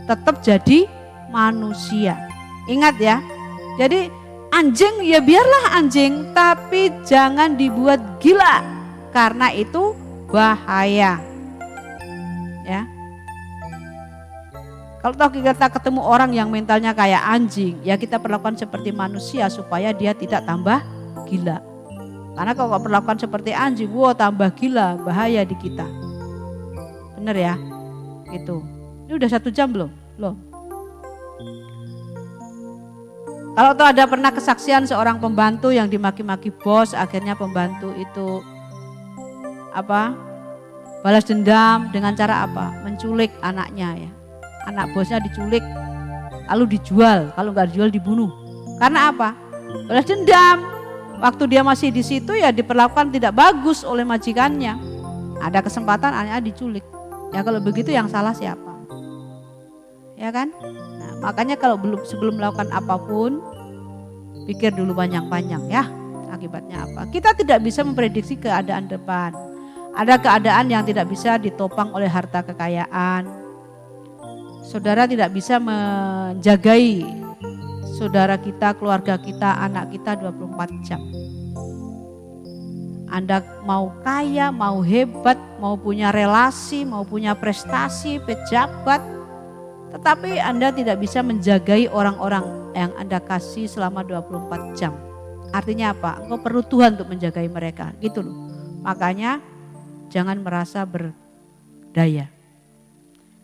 tetap jadi manusia. Ingat ya, jadi anjing ya biarlah anjing, tapi jangan dibuat gila. Karena itu bahaya. Ya. Kalau kita ketemu orang yang mentalnya kayak anjing, ya kita perlakukan seperti manusia supaya dia tidak tambah gila. Karena kalau perlakukan seperti anjing, tambah gila, bahaya di kita. Bener ya? Gitu. Ini udah 1 jam belum? Loh. Kalau tuh ada pernah kesaksian seorang pembantu yang dimaki-maki bos, akhirnya pembantu itu balas dendam dengan cara apa? Menculik anaknya ya. Anak bosnya diculik, lalu dijual. Kalau nggak dijual dibunuh. Karena apa? Balas dendam. Waktu dia masih di situ ya diperlakukan tidak bagus oleh majikannya. Ada kesempatan anaknya diculik. Ya kalau begitu yang salah siapa? Ya kan? Nah, makanya kalau sebelum melakukan apapun, pikir dulu panjang-panjang ya. Akibatnya apa? Kita tidak bisa memprediksi keadaan depan. Ada keadaan yang tidak bisa ditopang oleh harta kekayaan. Saudara tidak bisa menjagai saudara kita, keluarga kita, anak kita 24 jam. Anda mau kaya, mau hebat, mau punya relasi, mau punya prestasi, pejabat, tetapi Anda tidak bisa menjagai orang-orang yang Anda kasih selama 24 jam. Artinya apa? Engkau perlu Tuhan untuk menjagai mereka, gitu loh. Makanya jangan merasa berdaya.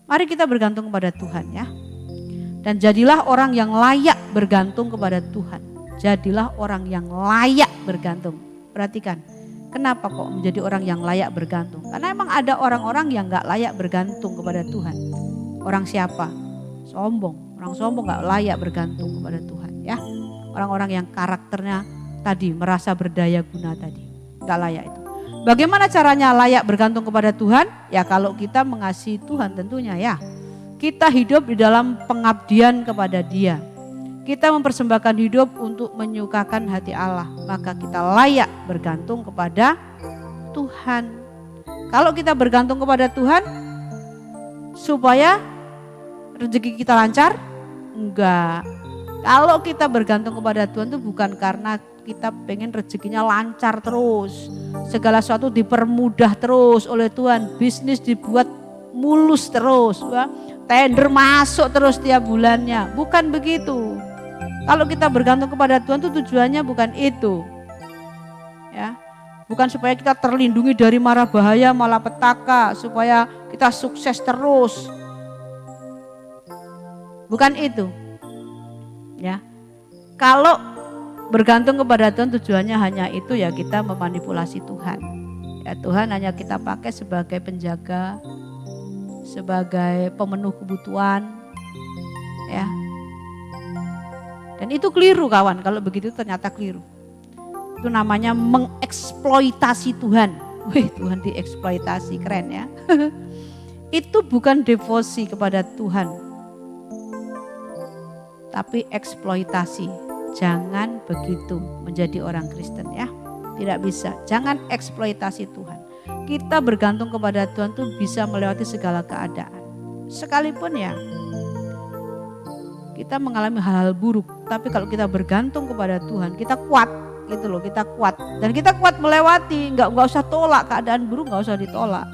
Mari kita bergantung kepada Tuhan ya. Dan jadilah orang yang layak bergantung kepada Tuhan. Jadilah orang yang layak bergantung. Perhatikan, kenapa kok menjadi orang yang layak bergantung? Karena emang ada orang-orang yang gak layak bergantung kepada Tuhan. Orang siapa? Sombong. Orang sombong gak layak bergantung kepada Tuhan ya. Orang-orang yang karakternya tadi merasa berdaya guna tadi. Gak layak itu. Bagaimana caranya layak bergantung kepada Tuhan? Ya kalau kita mengasihi Tuhan tentunya ya. Kita hidup di dalam pengabdian kepada Dia. Kita mempersembahkan hidup untuk menyukakan hati Allah. Maka kita layak bergantung kepada Tuhan. Kalau kita bergantung kepada Tuhan, supaya rezeki kita lancar? Enggak. Kalau kita bergantung kepada Tuhan itu bukan karena kita pengen rezekinya lancar terus. Segala sesuatu dipermudah terus oleh Tuhan. Bisnis dibuat mulus terus. Tender masuk terus tiap bulannya. Bukan begitu. Kalau kita bergantung kepada Tuhan itu tujuannya bukan itu. Ya, bukan supaya kita terlindungi dari mara bahaya, malapetaka. Supaya kita sukses terus. Bukan itu. Ya, kalau bergantung kepada Tuhan tujuannya hanya itu ya kita memanipulasi Tuhan. Ya Tuhan hanya kita pakai sebagai penjaga, sebagai pemenuh kebutuhan. Ya. Dan itu keliru kawan, kalau begitu ternyata keliru. Itu namanya mengeksploitasi Tuhan. Wih, Tuhan dieksploitasi, keren ya. Itu bukan devosi kepada Tuhan. Tapi eksploitasi. Jangan begitu menjadi orang Kristen ya. Tidak bisa. Jangan eksploitasi Tuhan. Kita bergantung kepada Tuhan tuh bisa melewati segala keadaan. Sekalipun ya kita mengalami hal-hal buruk. Tapi kalau kita bergantung kepada Tuhan, kita kuat gitu loh. Kita kuat. Dan kita kuat melewati. Enggak usah tolak keadaan buruk, enggak usah ditolak.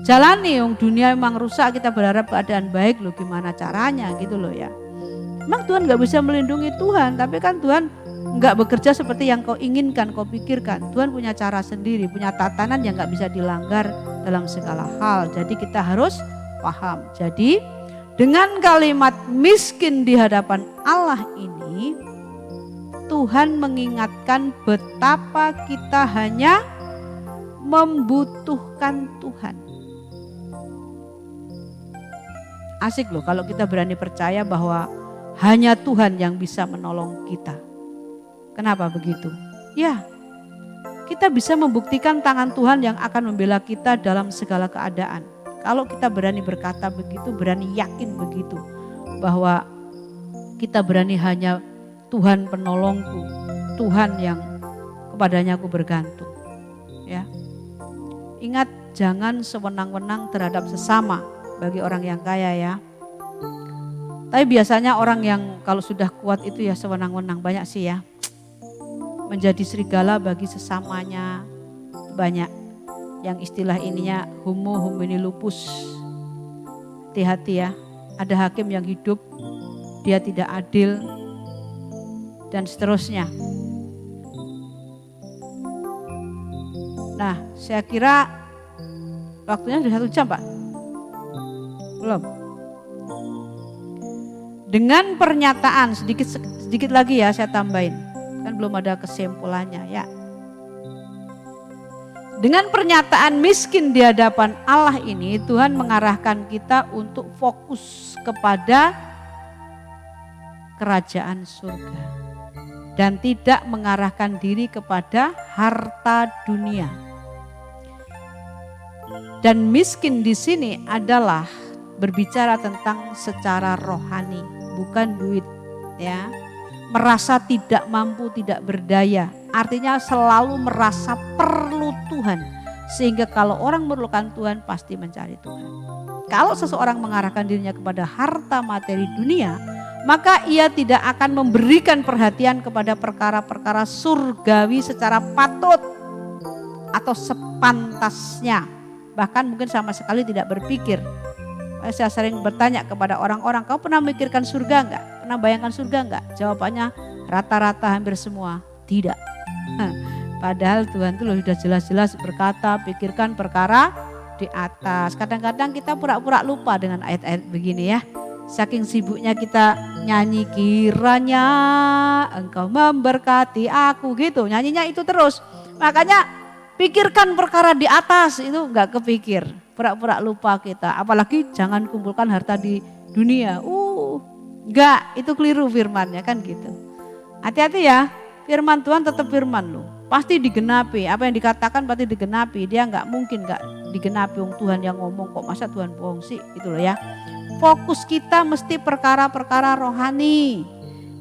Jalani, dunia memang rusak, kita berharap keadaan baik loh, gimana caranya gitu loh ya. Memang Tuhan gak bisa melindungi Tuhan, tapi kan Tuhan gak bekerja seperti yang kau inginkan, kau pikirkan. Tuhan punya cara sendiri, punya tatanan yang gak bisa dilanggar dalam segala hal. Jadi kita harus paham. Jadi dengan kalimat miskin di hadapan Allah ini, Tuhan mengingatkan betapa kita hanya membutuhkan Tuhan. Asik loh kalau kita berani percaya bahwa hanya Tuhan yang bisa menolong kita. Kenapa begitu? Ya, kita bisa membuktikan tangan Tuhan yang akan membela kita dalam segala keadaan. Kalau kita berani berkata begitu, berani yakin begitu. Bahwa kita berani hanya Tuhan penolongku, Tuhan yang kepadanya aku bergantung. Ya, ingat jangan sewenang-wenang terhadap sesama bagi orang yang kaya ya. Tapi biasanya orang yang kalau sudah kuat itu ya sewenang-wenang, banyak sih ya. Menjadi serigala bagi sesamanya, banyak. Yang istilah ininya homo homini lupus. Hati-hati ya, ada hakim yang hidup, dia tidak adil, dan seterusnya. Nah, saya kira waktunya sudah 1 jam, Pak. Belum. Dengan pernyataan sedikit lagi ya saya tambahin. Kan belum ada kesimpulannya ya. Dengan pernyataan miskin di hadapan Allah ini, Tuhan mengarahkan kita untuk fokus kepada kerajaan surga. Dan tidak mengarahkan diri kepada harta dunia. Dan miskin di sini adalah berbicara tentang secara rohani, bukan duit ya. Merasa tidak mampu, tidak berdaya. Artinya selalu merasa perlu Tuhan. Sehingga kalau orang memerlukan Tuhan pasti mencari Tuhan. Kalau seseorang mengarahkan dirinya kepada harta materi dunia, maka ia tidak akan memberikan perhatian kepada perkara-perkara surgawi secara patut atau sepantasnya. Bahkan mungkin sama sekali tidak berpikir. Saya sering bertanya kepada orang-orang, kau pernah memikirkan surga enggak? Pernah bayangkan surga enggak? Jawabannya rata-rata hampir semua tidak. Padahal Tuhan itu sudah jelas-jelas berkata, pikirkan perkara di atas. Kadang-kadang kita pura-pura lupa dengan ayat-ayat begini ya. Saking sibuknya kita nyanyi, kiranya engkau memberkati aku gitu. Nyanyinya itu terus. Makanya pikirkan perkara di atas itu enggak kepikir. Pura-pura lupa kita. Apalagi jangan kumpulkan harta di dunia. Enggak, itu keliru firmannya kan gitu. Hati-hati ya, firman Tuhan tetap firman loh. Pasti digenapi, apa yang dikatakan pasti digenapi. Dia enggak mungkin enggak digenapi, Tuhan yang ngomong kok masa Tuhan bohong sih gitu loh ya. Fokus kita mesti perkara-perkara rohani.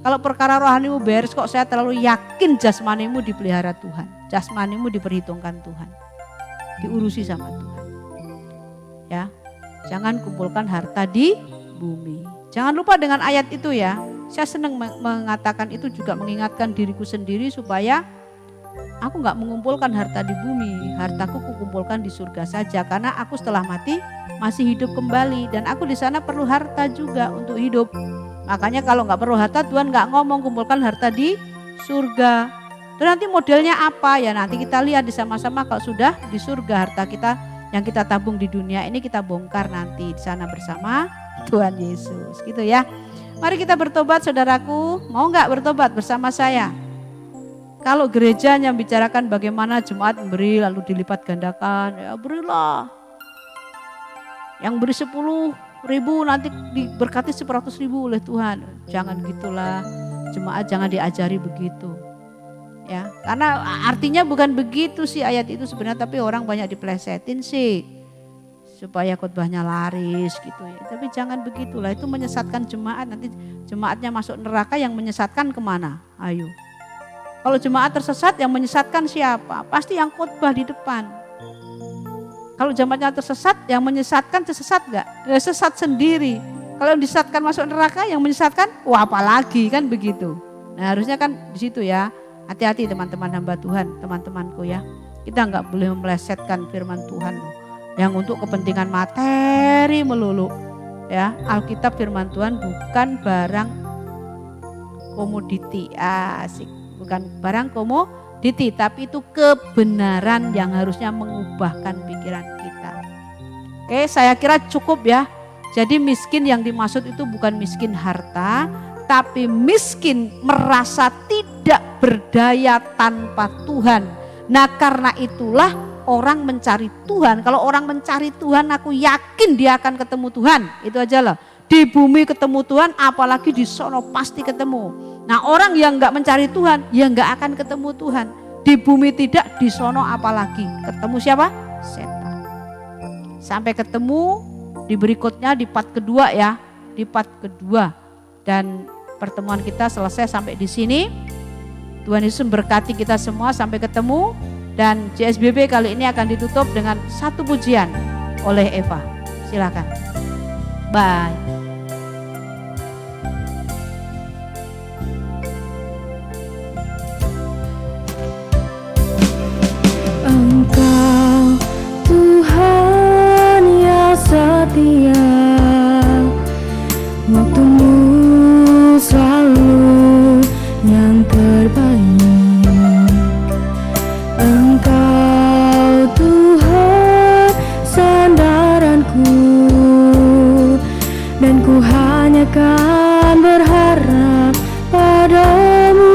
Kalau perkara rohanimu beres kok, saya terlalu yakin jasmanimu dipelihara Tuhan. Jasmanimu diperhitungkan Tuhan. Diurusi sama Tuhan. Ya, jangan kumpulkan harta di bumi. Jangan lupa dengan ayat itu ya. Saya senang mengatakan itu juga mengingatkan diriku sendiri supaya aku gak mengumpulkan harta di bumi. Hartaku kukumpulkan di surga saja. Karena aku setelah mati masih hidup kembali. Dan aku di sana perlu harta juga untuk hidup. Makanya kalau gak perlu harta, Tuhan gak ngomong kumpulkan harta di surga. Dan nanti modelnya apa? Ya nanti kita lihat di sama-sama kalau sudah di surga harta kita yang kita tabung di dunia ini kita bongkar nanti di sana bersama Tuhan Yesus. Gitu ya. Mari kita bertobat saudaraku. Mau gak bertobat bersama saya? Kalau gerejanya membicarakan bagaimana jemaat memberi lalu dilipat gandakan, ya berilah. Yang beri 10.000 nanti diberkati 100.000 oleh Tuhan. Jangan gitulah, jemaat jangan diajari begitu. Ya, karena artinya bukan begitu sih ayat itu sebenarnya, tapi orang banyak diplesetin sih. Supaya khotbahnya laris gitu ya. Tapi jangan begitulah, itu menyesatkan jemaat, nanti jemaatnya masuk neraka, yang menyesatkan kemana? Ayo. Kalau jemaat tersesat yang menyesatkan siapa? Pasti yang khotbah di depan. Kalau jemaatnya tersesat yang menyesatkan tersesat enggak? Ya sesat sendiri. Kalau yang disesatkan masuk neraka yang menyesatkan, wah apalagi kan begitu. Nah harusnya kan di situ ya. Hati-hati teman-teman hamba Tuhan, teman-temanku ya. Kita enggak boleh melesetkan firman Tuhan yang untuk kepentingan materi melulu. Ya, Alkitab firman Tuhan bukan barang komoditi, asik. Bukan barang komoditi, tapi itu kebenaran yang harusnya mengubahkan pikiran kita. Oke, saya kira cukup ya. Jadi miskin yang dimaksud itu bukan miskin harta, tapi miskin merasa tidak berdaya tanpa Tuhan. Nah karena itulah orang mencari Tuhan. Kalau orang mencari Tuhan, aku yakin dia akan ketemu Tuhan. Itu aja loh. Di bumi ketemu Tuhan, apalagi di sono pasti ketemu. Nah orang yang gak mencari Tuhan, ya gak akan ketemu Tuhan. Di bumi tidak, di sono apalagi. Ketemu siapa? Setan. Sampai ketemu di berikutnya, di part kedua ya. Di part kedua. Dan pertemuan kita selesai sampai di sini. Tuhan Yesus memberkati kita semua sampai ketemu Dan JSBB kali ini akan ditutup dengan satu pujian oleh Eva. Silakan. Bye. Engkau Tuhan yang setia, waktumu selalu yang terbaik. Engkau Tuhan sandaranku, dan ku hanya kan berharap padamu.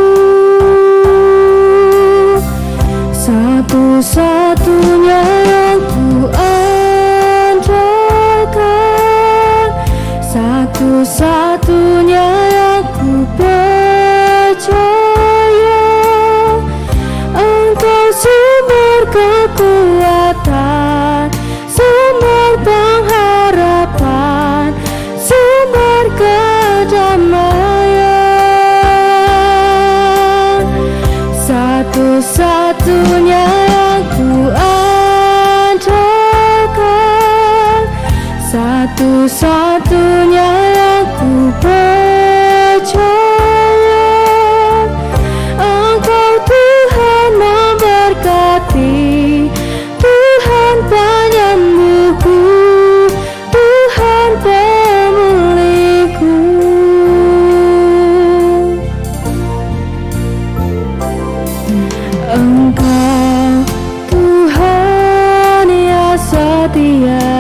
Satu-satunya yang ku andalkan, satu-satunya yang ku percaya. Engkau sumber kekuatan, sumber pengharapan, sumber kedamaian. Satu-satunya yang ku andalkan, satu-satunya yang ku percaya. Engkau Tuhan memberkati, Tuhan penyembuhku, Tuhan pemulihku. Engkau Tuhan yang setia,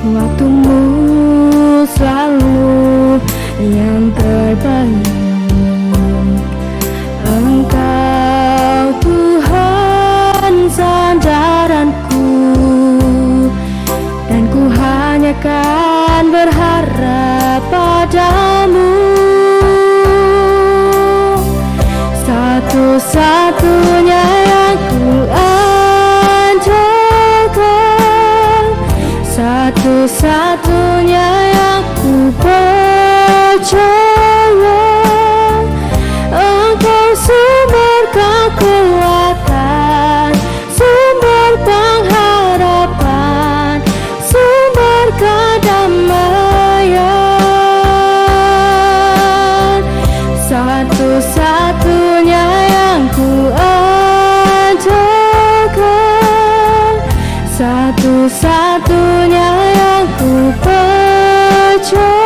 waktumu selalu yang terbaik. Engkau Tuhan sandaranku, dan ku hanya kan berharap padamu. Satu-satunya yang ku andalkan, satu-satunya yang ku percaya. Engkau sumber kekuatan, sumber pengharapan, sumber kedamaian. Satu-satunya yang ku andalkan, satu-satunya yang ku percaya.